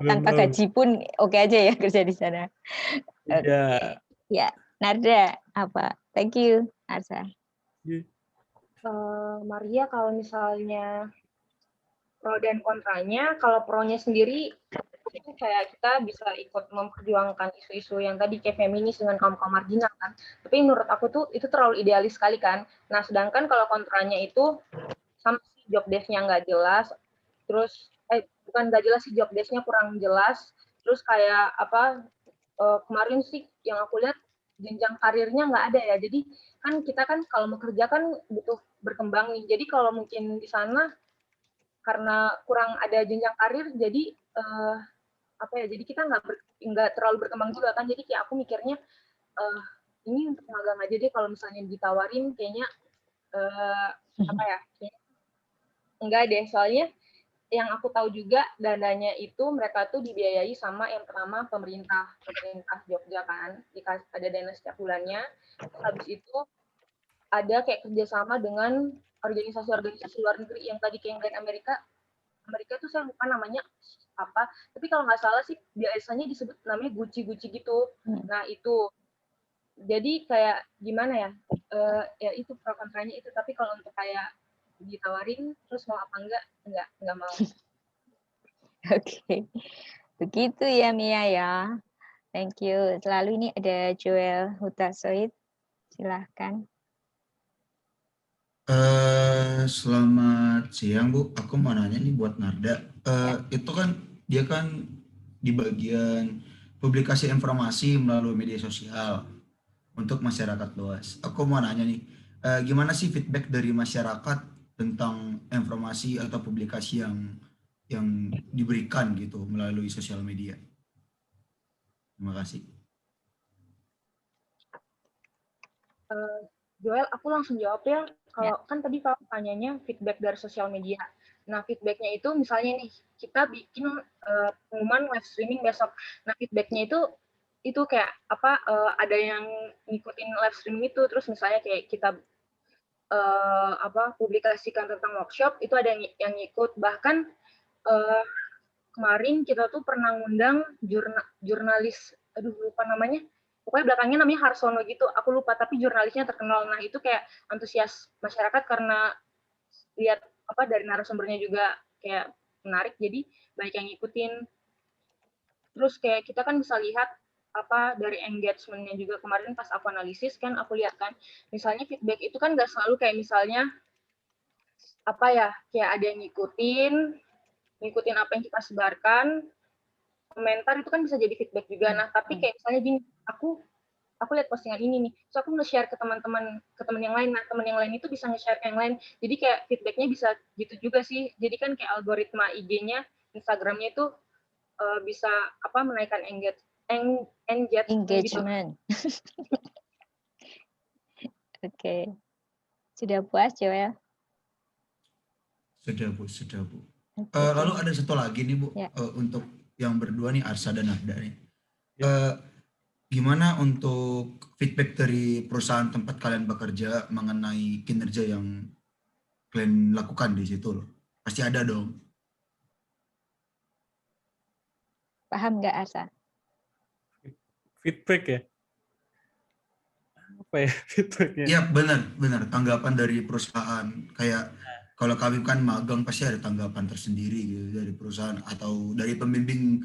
tanpa gaji pun oke aja ya kerja di sana.
Iya.
Ya, Narda apa? Thank you, Arsa.
Maria, kalau misalnya pro dan kontranya, kalau pro-nya sendiri itu kayak kita bisa ikut memperjuangkan isu-isu yang tadi kayak feminis dengan kaum-kaum marginal kan. Tapi menurut aku tuh itu terlalu idealis sekali kan. Nah, sedangkan kalau kontranya itu sama sih job desk-nya nggak jelas, terus bukan nggak jelas sih, job desk-nya kurang jelas, terus kayak kemarin sih yang aku lihat jenjang karirnya nggak ada ya. Jadi kan kita kan kalau mau kerja kan butuh berkembang nih. Jadi kalau mungkin di sana karena kurang ada jenjang karir, jadi apa ya? Jadi kita nggak terlalu berkembang juga kan. Jadi kayak aku mikirnya ini untuk magang aja deh. Kalau misalnya ditawarin, kayaknya apa ya? Kayaknya enggak deh. Soalnya yang aku tahu juga dananya itu mereka tuh dibiayai sama yang pertama pemerintah Jogja kan, ada dana setiap bulannya. Habis itu ada kayak kerjasama dengan organisasi-organisasi luar negeri yang tadi kayak yang Amerika tuh saya lupa namanya apa, tapi kalau nggak salah sih biasanya disebut namanya Gucci gitu. Nah itu jadi kayak gimana ya, ya itu pro kontranya itu. Tapi kalau untuk kayak ditawarin terus mau apa enggak mau.
Oke, begitu ya Mia ya. Thank you. Selalu ini ada Joel Hutasoid. Silahkan.
Selamat siang Bu, aku mau nanya nih buat Narda. Itu kan dia kan di bagian publikasi informasi melalui media sosial untuk masyarakat luas. Aku mau nanya nih, gimana sih feedback dari masyarakat tentang informasi atau publikasi yang diberikan gitu melalui sosial media? Terima kasih.
Joel, aku langsung jawab ya. Kalau kan tadi kalau tanyanya feedback dari sosial media. Nah, feedbacknya itu misalnya nih kita bikin pengumuman live streaming besok. Nah, feedbacknya itu kayak apa? Ada yang ngikutin live streaming itu, terus misalnya kayak kita publikasikan tentang workshop itu ada yang ngikut. Bahkan kemarin kita tuh pernah ngundang jurnalis, aduh lupa namanya. Pokoknya belakangnya namanya Harsono gitu, aku lupa, tapi jurnalisnya terkenal. Nah itu kayak antusias masyarakat karena lihat apa dari narasumbernya juga kayak menarik, jadi banyak yang ngikutin. Terus kayak kita kan bisa lihat apa dari engagement-nya juga kemarin pas aku analisis kan aku lihat kan, misalnya feedback itu kan nggak selalu kayak misalnya apa ya, kayak ada yang ngikutin apa yang kita sebarkan, komentar itu kan bisa jadi feedback juga. Nah, tapi kayak misalnya gini, aku lihat postingan ini nih, so aku nge-share ke teman yang lain. Nah, teman yang lain itu bisa nge-share ke yang lain. Jadi kayak feedbacknya bisa gitu juga sih. Jadi kan kayak algoritma IG-nya, Instagram-nya itu bisa apa menaikkan engagement.
Gitu. Oke. Sudah puas, Joel?
Sudah Bu.
Okay.
Lalu ada satu lagi nih Bu,
ya.
Untuk yang berdua nih, Arsa dan Narda nih. Gimana untuk feedback dari perusahaan tempat kalian bekerja mengenai kinerja yang kalian lakukan di situ loh? Pasti ada dong.
Paham nggak, Arsa?
Feedback ya? Apa ya feedbacknya?
Iya benar. Tanggapan dari perusahaan. Kayak kalau kami kan magang pasti ada tanggapan tersendiri gitu dari perusahaan atau dari pembimbing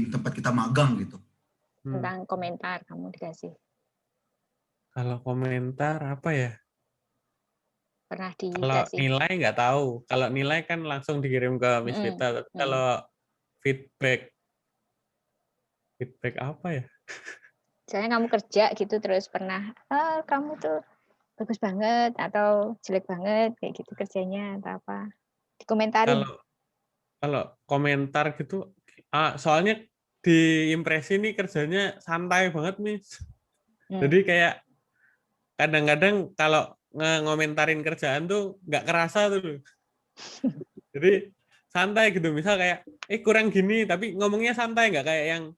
tempat kita magang gitu.
Tentang komentar kamu dikasih.
Kalau komentar apa ya?
Pernah dikasih.
Kalau nilai nggak tahu. Kalau nilai kan langsung dikirim ke Miss Vita. Tapi kalau feedback apa ya?
Misalnya kamu kerja gitu terus pernah, kamu tuh bagus banget atau jelek banget kayak gitu kerjanya atau apa? Dikomentarin.
Kalau komentar gitu, soalnya di impresi nih kerjanya santai banget nih. Jadi kayak kadang-kadang kalau ngomentarin kerjaan tuh nggak kerasa tuh. Jadi santai gitu, misal kayak kurang gini, tapi ngomongnya santai, nggak kayak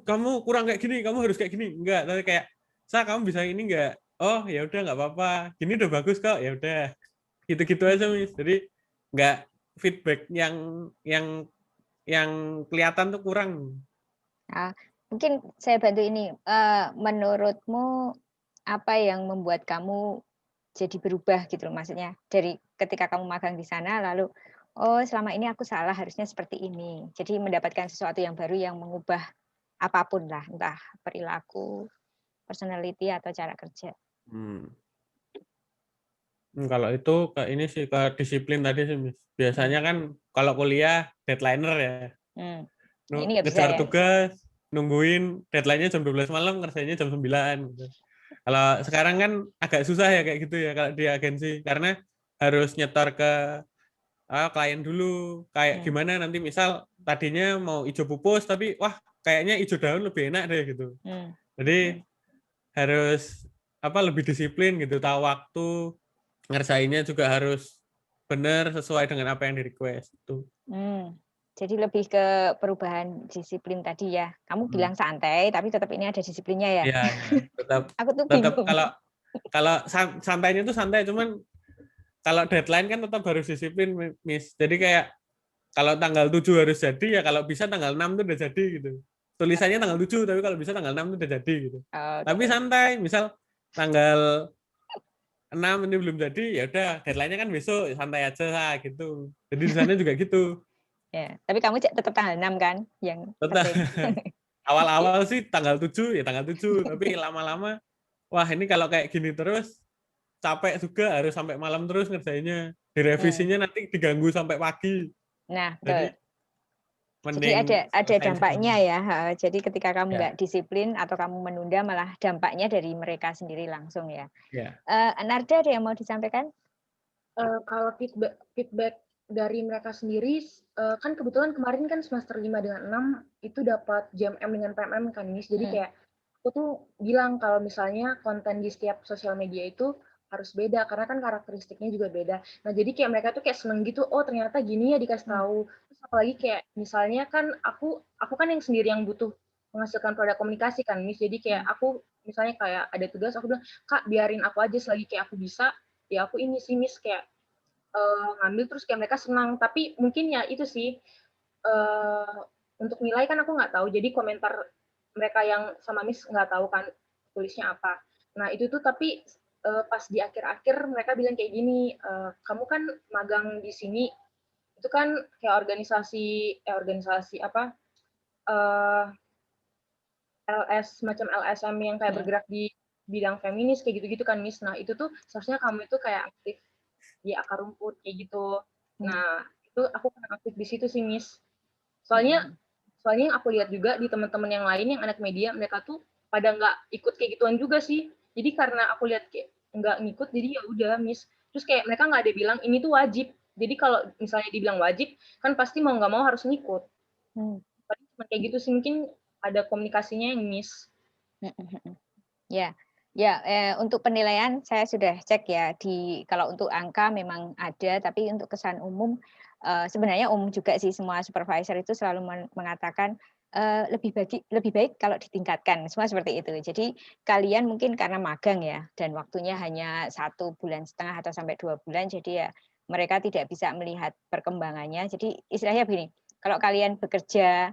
kamu kurang kayak gini, kamu harus kayak gini, enggak. Tapi kayak kamu bisa ini enggak? Oh ya udah nggak apa-apa, gini udah bagus kok, ya udah gitu-gitu aja Miss. Jadi nggak feedback yang kelihatan tuh kurang.
Nah, mungkin saya bantu ini. Menurutmu apa yang membuat kamu jadi berubah gitu loh, maksudnya dari ketika kamu magang di sana lalu selama ini aku salah, harusnya seperti ini. Jadi mendapatkan sesuatu yang baru yang mengubah apapun lah, entah perilaku, personality atau cara kerja.
Kalau itu ke ini sih ke disiplin tadi sih Miss. Biasanya kan kalau kuliah deadlineer ya.
Ini nggak bisa
Ngejar
ya?
tugas, nungguin deadline-nya jam 12 malam, ngerjainnya jam 9 gitu. Kalau sekarang kan agak susah ya kayak gitu ya kalau di agensi, karena harus nyetor ke klien dulu. Kayak gimana nanti misal tadinya mau hijau pupus tapi wah kayaknya hijau daun lebih enak deh gitu. Jadi harus lebih disiplin gitu, tahu waktu, ngerjainnya juga harus benar sesuai dengan apa yang di request itu.
Jadi lebih ke perubahan disiplin tadi ya. Kamu bilang santai, tapi tetap ini ada disiplinnya ya.
Iya, tetap
Aku tuh
tetap
bingung.
kalau santainya itu santai, cuman kalau deadline kan tetap harus disiplin, Miss. Jadi kayak kalau tanggal 7 harus jadi ya kalau bisa tanggal 6 tuh udah jadi gitu. Tulisannya tanggal 7 tapi kalau bisa tanggal 6 tuh udah jadi gitu. Tapi santai, misal tanggal 6 ini belum jadi, ya udah deadline-nya kan besok, santai aja lah gitu. Jadi di sana juga gitu.
Ya, tapi kamu tetap tanggal 6 kan yang
Tetap.
penting.
Awal-awal sih tanggal 7 ya tanggal 7, tapi lama-lama wah ini kalau kayak gini terus capek juga, harus sampai malam terus ngerjainnya. Direvisinya nanti diganggu sampai pagi.
Nah,
Jadi
betul. Jadi
mending
ada dampaknya
sebelumnya.
ya. Jadi ketika kamu
Ya.
nggak disiplin atau kamu menunda, malah dampaknya dari mereka sendiri langsung ya.
Ya.
Narda ada yang mau disampaikan?
Kalau feedback dari mereka sendiri, kan kebetulan kemarin kan semester 5 dengan 6 itu dapat JMM dengan PMM kan, Miss. Jadi kayak aku tuh bilang kalau misalnya konten di setiap sosial media itu harus beda karena kan karakteristiknya juga beda. Nah, jadi kayak mereka tuh kayak seneng gitu, oh ternyata gini ya dikasih tahu. Terus apalagi kayak misalnya kan aku kan yang sendiri yang butuh menghasilkan produk komunikasi kan, Miss. Jadi kayak aku misalnya kayak ada tugas, aku bilang, Kak, biarin aku aja selagi kayak aku bisa, ya aku ini sih, Miss, kayak ngambil terus kayak mereka senang. Tapi mungkin ya itu sih, untuk nilai kan aku nggak tahu, jadi komentar mereka yang sama Miss nggak tahu kan tulisnya apa. Nah itu tuh tapi pas di akhir-akhir mereka bilang kayak gini, kamu kan magang di sini, itu kan kayak organisasi apa, LS, semacam LSM yang kayak bergerak di bidang feminis kayak gitu-gitu kan, Miss. Nah itu tuh seharusnya kamu itu kayak aktif di akar rumput kayak gitu. Nah itu aku kan aktif di situ sih, Miss. Soalnya yang aku lihat juga di teman-teman yang lain yang anak media, mereka tuh pada nggak ikut kayak gituan juga sih. Jadi karena aku lihat kayak nggak ngikut, jadi ya udah, Miss. Terus kayak mereka nggak ada bilang ini tuh wajib. Jadi kalau misalnya dibilang wajib, kan pasti mau nggak mau harus ngikut. Cuma kayak gitu sih, mungkin ada komunikasinya yang miss.
Ya, untuk penilaian saya sudah cek ya, kalau untuk angka memang ada, tapi untuk kesan umum sebenarnya umum juga sih, semua supervisor itu selalu mengatakan lebih baik kalau ditingkatkan, semua seperti itu. Jadi kalian mungkin karena magang ya, dan waktunya hanya 1,5 bulan atau sampai 2 bulan, jadi ya mereka tidak bisa melihat perkembangannya. Jadi istilahnya begini, kalau kalian bekerja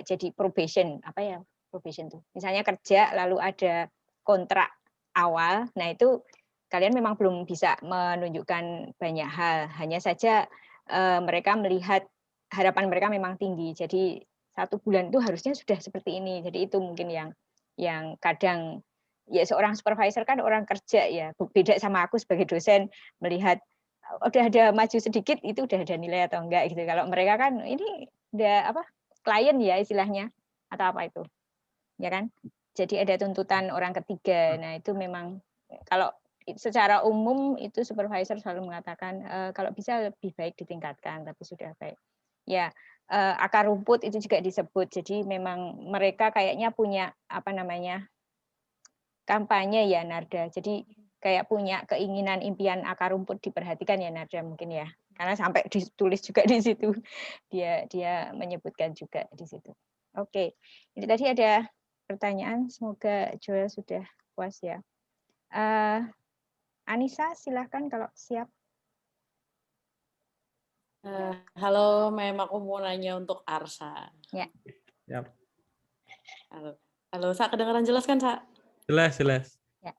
jadi probation, apa ya probation tuh? Misalnya kerja lalu ada kontrak awal, nah itu kalian memang belum bisa menunjukkan banyak hal, hanya saja mereka melihat harapan mereka memang tinggi, jadi 1 bulan itu harusnya sudah seperti ini. Jadi itu mungkin yang kadang ya seorang supervisor kan orang kerja ya, beda sama aku sebagai dosen melihat udah ada maju sedikit itu udah ada nilai atau enggak gitu. Kalau mereka kan ini udah klien ya istilahnya atau apa itu, ya kan? Jadi ada tuntutan orang ketiga. Nah itu memang kalau secara umum itu supervisor selalu mengatakan kalau bisa lebih baik ditingkatkan, tapi sudah baik. Ya, akar rumput itu juga disebut. Jadi memang mereka kayaknya punya kampanye ya, Narda. Jadi kayak punya keinginan impian akar rumput diperhatikan ya, Narda, mungkin ya. Karena sampai ditulis juga di situ. Dia menyebutkan juga di situ. Oke. Ini tadi ada pertanyaan, semoga Joel sudah puas ya. Anissa, silahkan kalau siap.
Halo, Mem, aku mau nanya untuk Arsa.
Ya.
Yap.
Halo, Sa, kedengaran jelas kan, Sa?
Jelas.
Ya.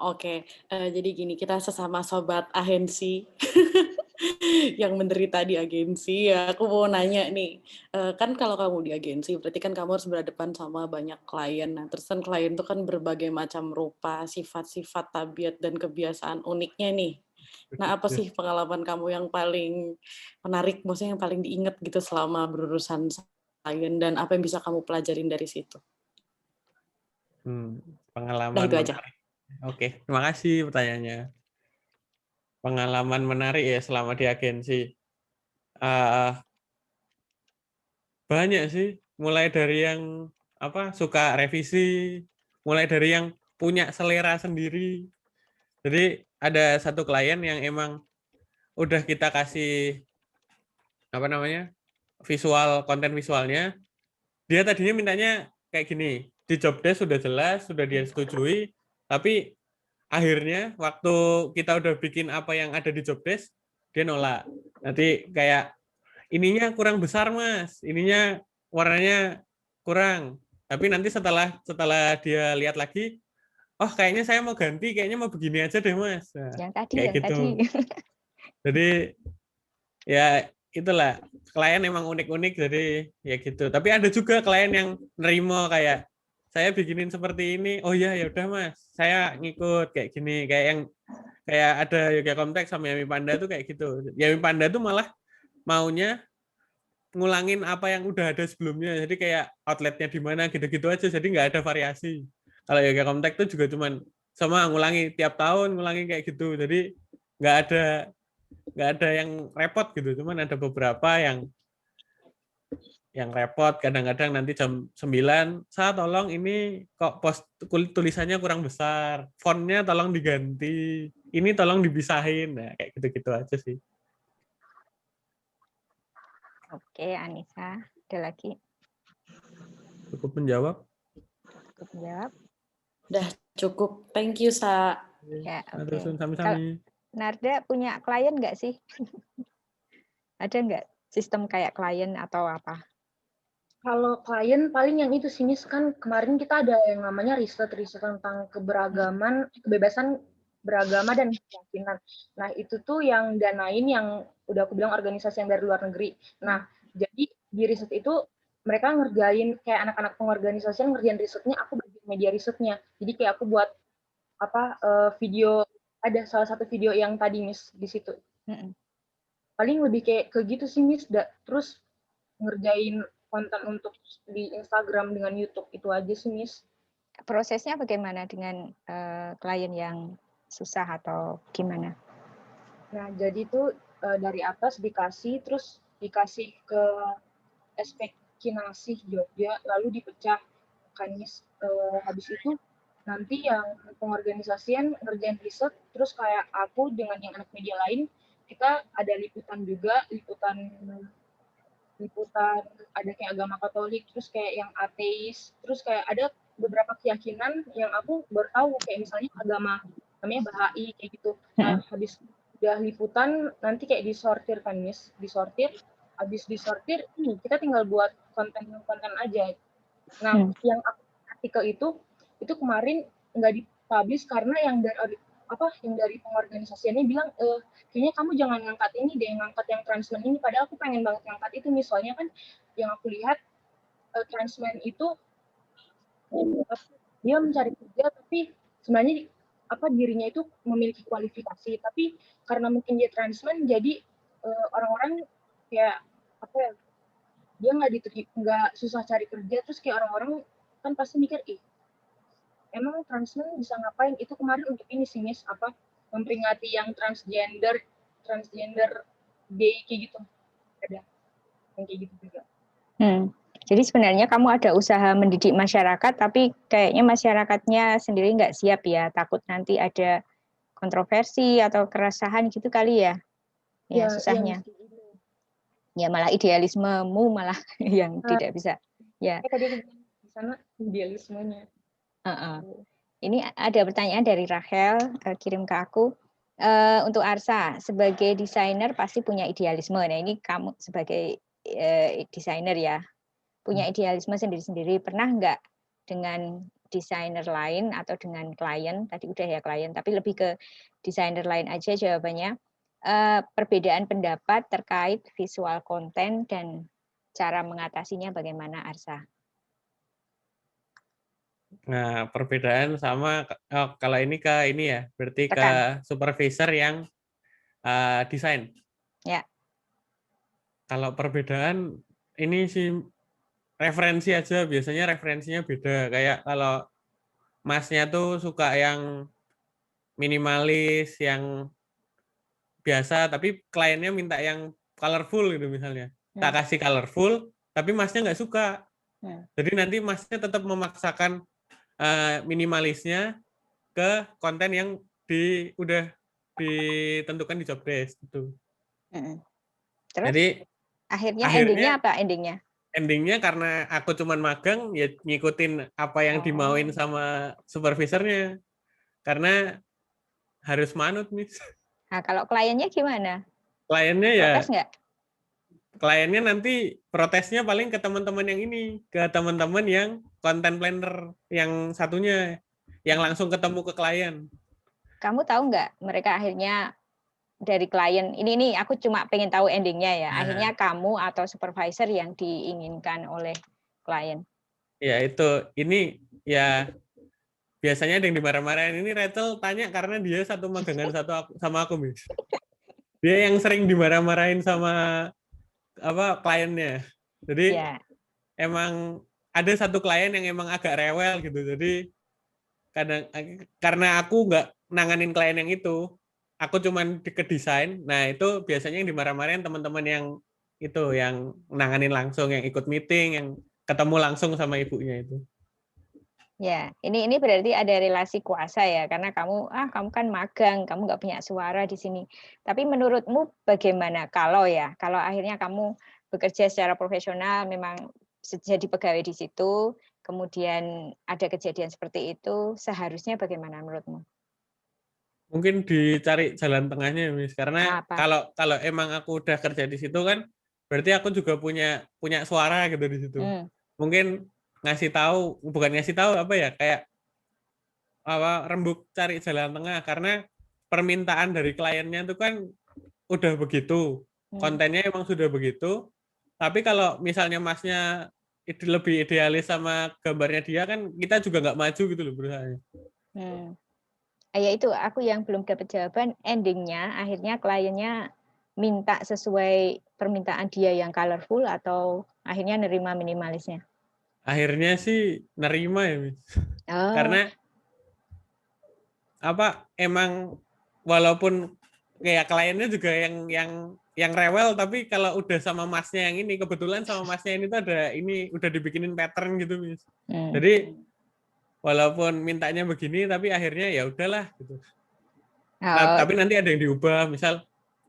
Oke, jadi gini, kita sesama sobat agensi yang menderita di agensi, ya aku mau nanya nih, kan kalau kamu di agensi, berarti kan kamu harus berhadapan sama banyak klien, nah terus kan klien itu kan berbagai macam rupa, sifat-sifat, tabiat, dan kebiasaan uniknya nih. Nah, apa sih pengalaman kamu yang paling menarik, maksudnya yang paling diingat gitu selama berurusan klien dan apa yang bisa kamu pelajarin dari situ?
Pengalaman
Nah, itu aja.
menarik. Oke, terima kasih pertanyaannya. Pengalaman menarik ya selama di agensi. Banyak sih, mulai dari yang suka revisi, mulai dari yang punya selera sendiri. Jadi ada satu klien yang emang udah kita kasih visual, konten visualnya, dia tadinya mintanya kayak gini, di job desk sudah jelas, sudah dia setujui, tapi akhirnya waktu kita udah bikin apa yang ada di job desk, dia nolak. Nanti kayak ininya kurang besar mas, ininya warnanya kurang. Tapi nanti setelah dia lihat lagi, oh kayaknya saya mau ganti, kayaknya mau begini aja deh mas. Nah,
Yang tadi,
kayak
yang
gitu.
tadi.
Jadi ya itulah, klien emang unik-unik, jadi ya gitu. Tapi ada juga klien yang nerimo kayak saya bikinin seperti ini, oh ya udah mas, saya ngikut kayak gini, kayak ada Yoga Komtek sama Yami Panda tuh kayak gitu. Yami Panda tuh malah maunya ngulangin apa yang udah ada sebelumnya, jadi kayak outletnya di mana gitu-gitu aja, jadi nggak ada variasi. Kalau Yoga Komtek tuh juga cuman sama ngulangi tiap tahun, ngulangi kayak gitu, jadi nggak ada yang repot gitu, cuman ada beberapa yang repot. Kadang-kadang nanti jam 9, saya tolong ini kok tulisannya kurang besar, fontnya tolong diganti, ini tolong dipisahin, nah kayak gitu-gitu aja sih.
Oke, Anissa, ada lagi?
Cukup menjawab?
Cukup menjawab?
Udah cukup, thank you Sa.
Ya, oke.
Terus
Kalau
sami-sami.
Narda punya klien nggak sih? Ada nggak sistem kayak klien atau apa?
Kalau klien paling yang itu sih, Miss, kan kemarin kita ada yang namanya riset tentang keberagaman, kebebasan beragama dan keyakinan. Nah, itu tuh yang danain yang udah aku bilang organisasi yang dari luar negeri. Nah, jadi di riset itu mereka ngerjain kayak anak-anak pengorganisasian ngerjain risetnya, aku bagian media risetnya. Jadi kayak aku buat video, ada salah satu video yang tadi Miss di situ. Paling lebih kayak ke gitu sih Miss, terus ngerjain konten untuk di Instagram dengan YouTube, itu aja sih Miss.
Prosesnya bagaimana dengan klien yang susah atau gimana?
Nah, jadi tuh dari atas terus dikasih ke SP Kinasih Jogja, lalu dipecah kan Miss. Habis itu nanti yang pengorganisasian ngerjain riset, terus kayak aku dengan yang anak media lain, kita ada liputan juga, liputan ada kayak agama Katolik, terus kayak yang ateis, terus kayak ada beberapa keyakinan yang aku baru tahu, kayak misalnya agama namanya Bahai kayak gitu. Nah, habis udah liputan nanti kayak disortir kan Miss, habis disortir kita tinggal buat konten aja. Nah, yang artikel itu kemarin nggak dipublish karena yang dari pengorganisasiannya bilang kayaknya kamu jangan ngangkat ini deh, ngangkat yang transmen ini, padahal aku pengen banget ngangkat itu. Misalnya kan yang aku lihat transmen itu dia mencari kerja, tapi sebenarnya dirinya itu memiliki kualifikasi, tapi karena mungkin dia transmen, jadi orang-orang kayak dia nggak susah cari kerja, terus kayak orang-orang kan pasti mikir emang transmen bisa ngapain. Itu kemarin untuk ini sih Miss, memperingati yang transgender day kayak gitu, ada yang kayak gitu juga.
Jadi sebenarnya kamu ada usaha mendidik masyarakat, tapi kayaknya masyarakatnya sendiri nggak siap ya, takut nanti ada kontroversi atau keresahan gitu kali ya, ya susahnya. Ya malah idealismemu malah yang tidak bisa. Ya.
Tadi di sana idealismenya.
Ini ada pertanyaan dari Rachel, kirim ke aku. Untuk Arsa, sebagai desainer pasti punya idealisme. Nah ini kamu sebagai desainer ya, punya idealisme sendiri-sendiri. Pernah nggak dengan desainer lain atau dengan klien, tadi udah ya klien, tapi lebih ke desainer lain aja jawabannya, perbedaan pendapat terkait visual konten dan cara mengatasinya bagaimana Arsa?
Nah, perbedaan sama kalau ini ke ini ya, berarti ke supervisor yang desain.
Ya.
Kalau perbedaan ini sih referensi aja, biasanya referensinya beda. Kayak kalau Masnya tuh suka yang minimalis, yang biasa, tapi kliennya minta yang colorful gitu misalnya. Tak kasih colorful, tapi Masnya nggak suka. Jadi nanti Masnya tetap memaksakan minimalisnya ke konten yang udah ditentukan di job desk gitu.
Terus
Jadi
akhirnya endingnya apa endingnya?
Endingnya karena aku cuman magang ya ngikutin apa yang dimauin sama supervisornya. Karena harus manut nih.
Nah, kalau kliennya gimana?
Kliennya ya
Protes nggak?
kliennya nanti protesnya paling ke teman-teman yang ini, ke teman-teman yang content planner yang satunya yang langsung ketemu ke klien.
Kamu tahu nggak mereka akhirnya dari klien ini aku cuma pengen tahu endingnya ya. Akhirnya kamu atau supervisor yang diinginkan oleh klien.
Ya itu ini ya biasanya ada yang dimarah-marahin. Ini Rachel tanya karena dia satu magangan sama aku, Miss. Dia yang sering dimarah-marahin sama kliennya. Jadi emang ada satu klien yang emang agak rewel gitu. Jadi kadang karena aku nggak nanganin klien yang itu, aku cuman ke desain. Nah itu biasanya yang dimarah-marahin teman-teman yang itu, yang nanganin langsung, yang ikut meeting, yang ketemu langsung sama ibunya itu.
Ya, ini berarti ada relasi kuasa ya, karena kamu kan magang, kamu nggak punya suara di sini. Tapi menurutmu bagaimana kalau akhirnya kamu bekerja secara profesional, memang jadi pegawai di situ, kemudian ada kejadian seperti itu, seharusnya bagaimana menurutmu?
Mungkin dicari jalan tengahnya, Miss. Karena kalau emang aku udah kerja di situ kan, berarti aku juga punya suara gitu di situ. Mungkin bukan ngasih tahu kayak rembuk cari jalan tengah, karena permintaan dari kliennya itu kan udah begitu, kontennya emang sudah begitu, tapi kalau misalnya Masnya lebih idealis sama gambarnya dia kan, kita juga nggak maju gitu loh berusaha.
Ya itu aku yang belum dapat jawaban, endingnya akhirnya kliennya minta sesuai permintaan dia yang colorful atau akhirnya nerima minimalisnya?
Akhirnya sih nerima ya, Miss. Karena emang walaupun kayak kliennya juga yang rewel, tapi kalau udah sama Masnya yang ini, kebetulan sama Masnya ini tuh ada ini udah dibikinin pattern gitu, Miss. Jadi walaupun mintanya begini, tapi akhirnya ya udahlah gitu. Tapi nanti ada yang diubah, misal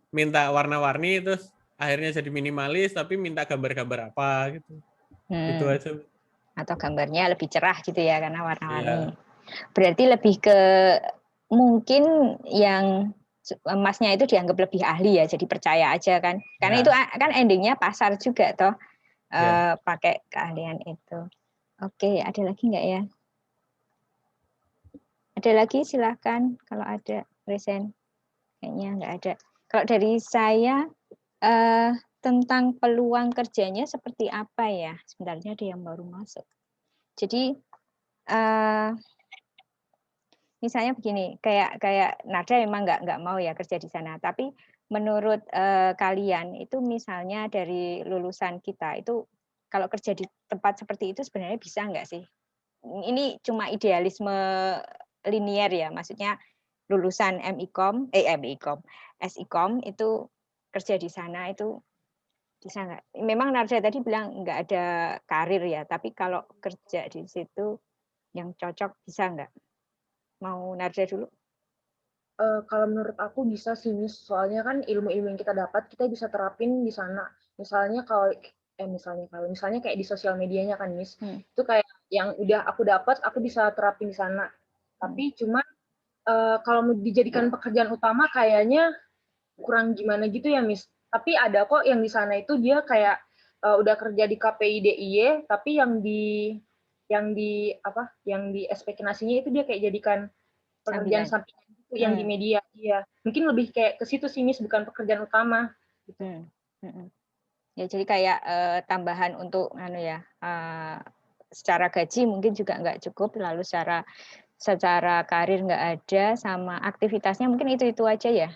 minta warna-warni terus akhirnya jadi minimalis, tapi minta gambar-gambar apa gitu. Gitu aja.
Atau gambarnya lebih cerah gitu ya karena warna-warni. Berarti lebih ke mungkin yang Masnya itu dianggap lebih ahli ya, jadi percaya aja kan. Karena itu kan endingnya pasar juga toh, pakai keahlian itu. Oke, ada lagi nggak ya? Ada lagi silahkan kalau ada present. Kayaknya nggak ada. Kalau dari saya tentang peluang kerjanya seperti apa ya? Sebenarnya ada yang baru masuk. Jadi misalnya begini, kayak Nada memang nggak mau ya kerja di sana. Tapi menurut kalian itu misalnya dari lulusan kita itu kalau kerja di tempat seperti itu sebenarnya bisa nggak sih? Ini cuma idealisme linier ya, maksudnya lulusan SIKOM itu kerja di sana itu bisa nggak? Memang Narja tadi bilang nggak ada karir ya, tapi kalau kerja di situ yang cocok bisa nggak? Mau Narja dulu?
Kalau menurut aku bisa sih, Miss. Soalnya kan ilmu-ilmu yang kita dapat kita bisa terapin di sana. Misalnya misalnya kayak di sosial medianya kan, Miss. Itu kayak yang udah aku dapat, aku bisa terapin di sana. Tapi cuma kalau mau dijadikan pekerjaan utama kayaknya kurang gimana gitu ya, Miss. Tapi ada kok yang di sana itu dia kayak udah kerja di KPI DIY, tapi yang di ekspektasinya itu dia kayak jadikan pekerjaan sampingan gitu yang di media. Iya, mungkin lebih kayak ke situ sih, Miss, bukan pekerjaan utama gitu.
Ya jadi kayak tambahan untuk secara gaji mungkin juga nggak cukup, lalu secara karir nggak ada, sama aktivitasnya mungkin itu aja ya.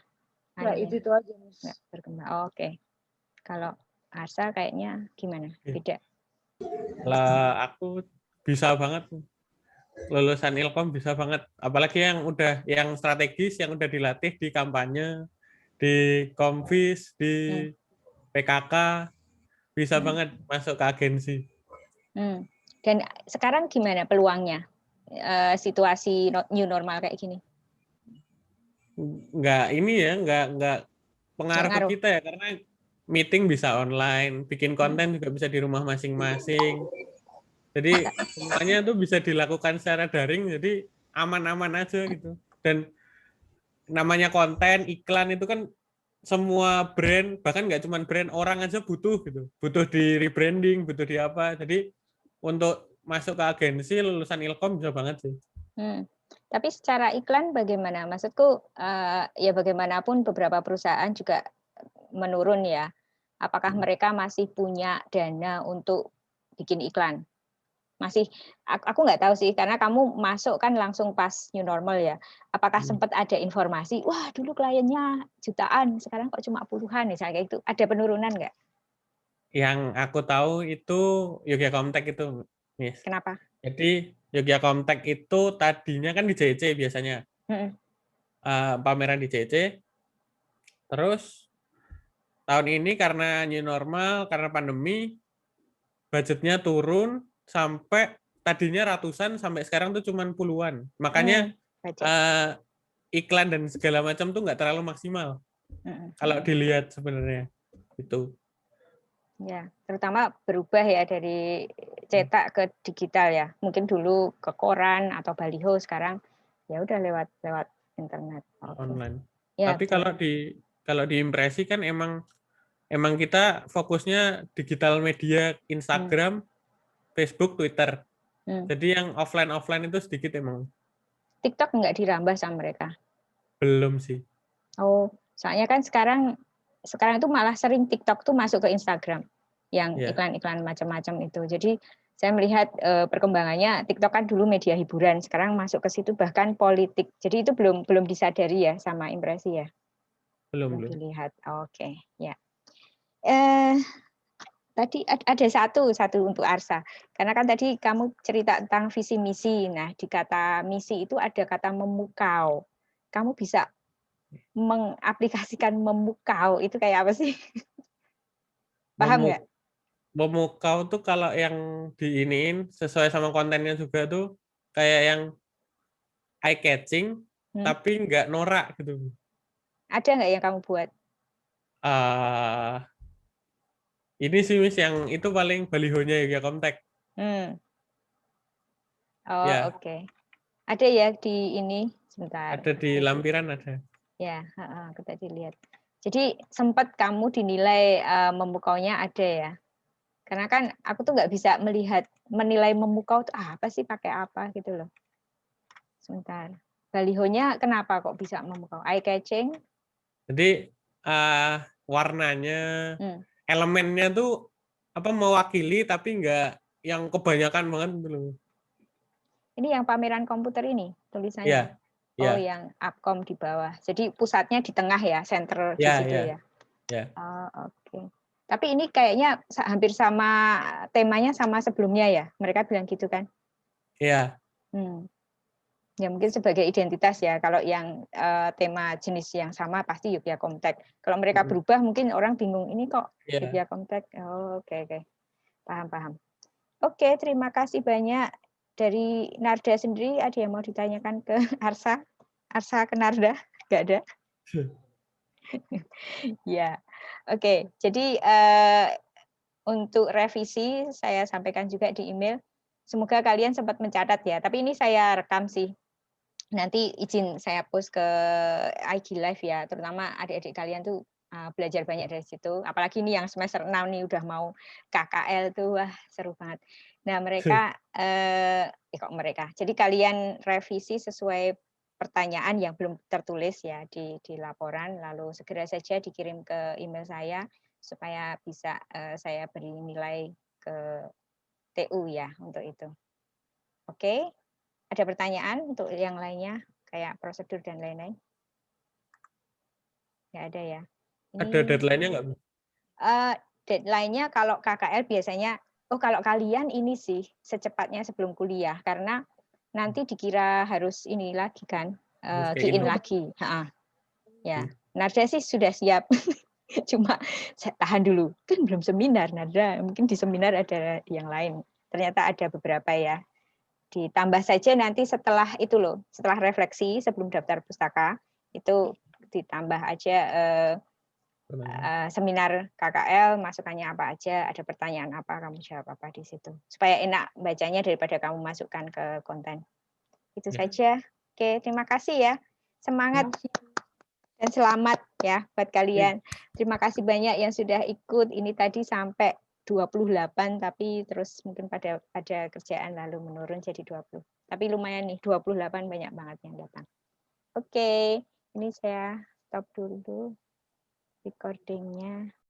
Ya itu aja, Miss.
Nggak berkembang. Oke. Kalau Arsa kayaknya gimana? Beda.
Lah aku bisa banget. Lulusan Ilkom bisa banget. Apalagi yang strategis, yang udah dilatih di kampanye, di Komvis, di PKK, bisa banget masuk ke agensi.
Dan sekarang gimana peluangnya? Situasi new normal kayak gini?
Nggak pengaruh ke
Ngaruh.
kita ya, karena meeting bisa online, bikin konten juga bisa di rumah masing-masing. Jadi semuanya tuh bisa dilakukan secara daring, jadi aman-aman aja gitu. Dan namanya konten, iklan itu kan semua brand, bahkan nggak cuma brand, orang aja butuh gitu. Butuh di rebranding, butuh di apa. Jadi untuk masuk ke agensi lulusan Ilkom bisa banget sih.
Tapi secara iklan bagaimana? Maksudku ya bagaimanapun beberapa perusahaan juga menurun ya. Apakah mereka masih punya dana untuk bikin iklan? Masih, aku nggak tahu sih, karena kamu masuk kan langsung pas new normal ya. Apakah sempat ada informasi, wah dulu kliennya jutaan, sekarang kok cuma puluhan, misalnya kayak itu. Ada penurunan nggak?
Yang aku tahu itu Yogya Comtek itu, Miss.
Kenapa?
Jadi Yogya Comtek itu tadinya kan di JC biasanya. Pameran di JC. Terus tahun ini karena new normal, karena pandemi, budgetnya turun sampai tadinya ratusan, sampai sekarang tuh cuma puluhan. Makanya iklan dan segala macam tuh nggak terlalu maksimal. Kalau dilihat sebenarnya itu.
Ya, terutama berubah ya dari cetak ke digital ya. Mungkin dulu ke koran atau baliho, sekarang ya udah lewat internet.
Online.
Ya,
Tapi
betul.
kalau di Impresi kan emang kita fokusnya digital media, Instagram, Facebook, Twitter. Jadi yang offline itu sedikit emang.
TikTok nggak dirambah sama mereka?
Belum sih.
Oh, soalnya kan sekarang itu malah sering TikTok tuh masuk ke Instagram yang iklan-iklan macam-macam itu. Jadi saya melihat perkembangannya TikTok kan dulu media hiburan, sekarang masuk ke situ bahkan politik. Jadi itu belum disadari ya sama Impresi ya. Belum dilihat. Oke, ya. Tadi ada satu untuk Arsa. Karena kan tadi kamu cerita tentang visi misi. Nah, di kata misi itu ada kata memukau. Kamu bisa mengaplikasikan memukau itu kayak apa sih? Paham nggak?
Memukau tuh kalau yang diiniin sesuai sama kontennya juga tuh kayak yang eye catching tapi nggak norak gitu.
Ada nggak yang kamu buat?
Ini sih Miss yang itu paling balihonya ya Comtek.
Oh
ya.
oke. Ada ya di ini sebentar.
Ada di lampiran ada.
Ya, kita dilihat. Jadi sempat kamu dinilai memukaunya ada ya? Karena kan aku tuh nggak bisa menilai memukau itu apa sih, pakai apa gitu loh. Sebentar. Balihonya kenapa kok bisa memukau? Eye catching?
Jadi warnanya, elemennya tuh mewakili tapi nggak yang kebanyakan banget gitu loh.
Ini yang pameran komputer ini tulisannya?
Iya.
Oh, yang Upcom di bawah. Jadi pusatnya di tengah ya, center di situ ya? Oh, oke. Tapi ini kayaknya hampir sama temanya sama sebelumnya ya? Mereka bilang gitu kan?
Iya.
Ya mungkin sebagai identitas ya. Kalau yang tema jenis yang sama pasti Yogya Comtek. Kalau mereka berubah mungkin orang bingung, ini kok Yogya Comtek? Oh, oke. Paham. Oke, terima kasih banyak. Dari Narda sendiri ada yang mau ditanyakan ke Arsa? Arsa ke Narda? Nggak ada? Ya, oke. Jadi untuk revisi saya sampaikan juga di email. Semoga kalian sempat mencatat ya. Tapi ini saya rekam sih. Nanti izin saya post ke IG Live ya. Terutama adik-adik kalian tuh belajar banyak dari situ. Apalagi ini yang semester 6 nih udah mau KKL tuh, wah seru banget. Nah mereka, jadi kalian revisi sesuai pertanyaan yang belum tertulis ya di laporan, lalu segera saja dikirim ke email saya supaya bisa saya beri nilai ke TU ya untuk itu. Oke, ada pertanyaan untuk yang lainnya kayak prosedur dan lain-lain? Nggak ada ya?
Ada deadline-nya nggak?
Deadline-nya kalau KKL biasanya Oh, kalau kalian ini sih secepatnya sebelum kuliah, karena nanti dikira harus ini lagi kan,
Harus kayak
key in
gini.
lagi. Ya, Narda sih sudah siap. Cuma saya tahan dulu, kan belum seminar Narda. Mungkin di seminar ada yang lain. Ternyata ada beberapa ya. Ditambah saja nanti setelah itu loh, setelah refleksi sebelum daftar pustaka, itu ditambah aja seminar KKL, masukannya apa aja, ada pertanyaan apa, kamu jawab apa di situ. Supaya enak bacanya daripada kamu masukkan ke konten. Itu
Ya.
saja. Oke, terima kasih ya. Semangat dan selamat ya buat kalian. Terima kasih banyak yang sudah ikut. Ini tadi sampai 28, tapi terus mungkin pada kerjaan lalu menurun jadi 20. Tapi lumayan nih, 28 banyak banget yang datang. Oke, ini saya stop dulu recordingnya.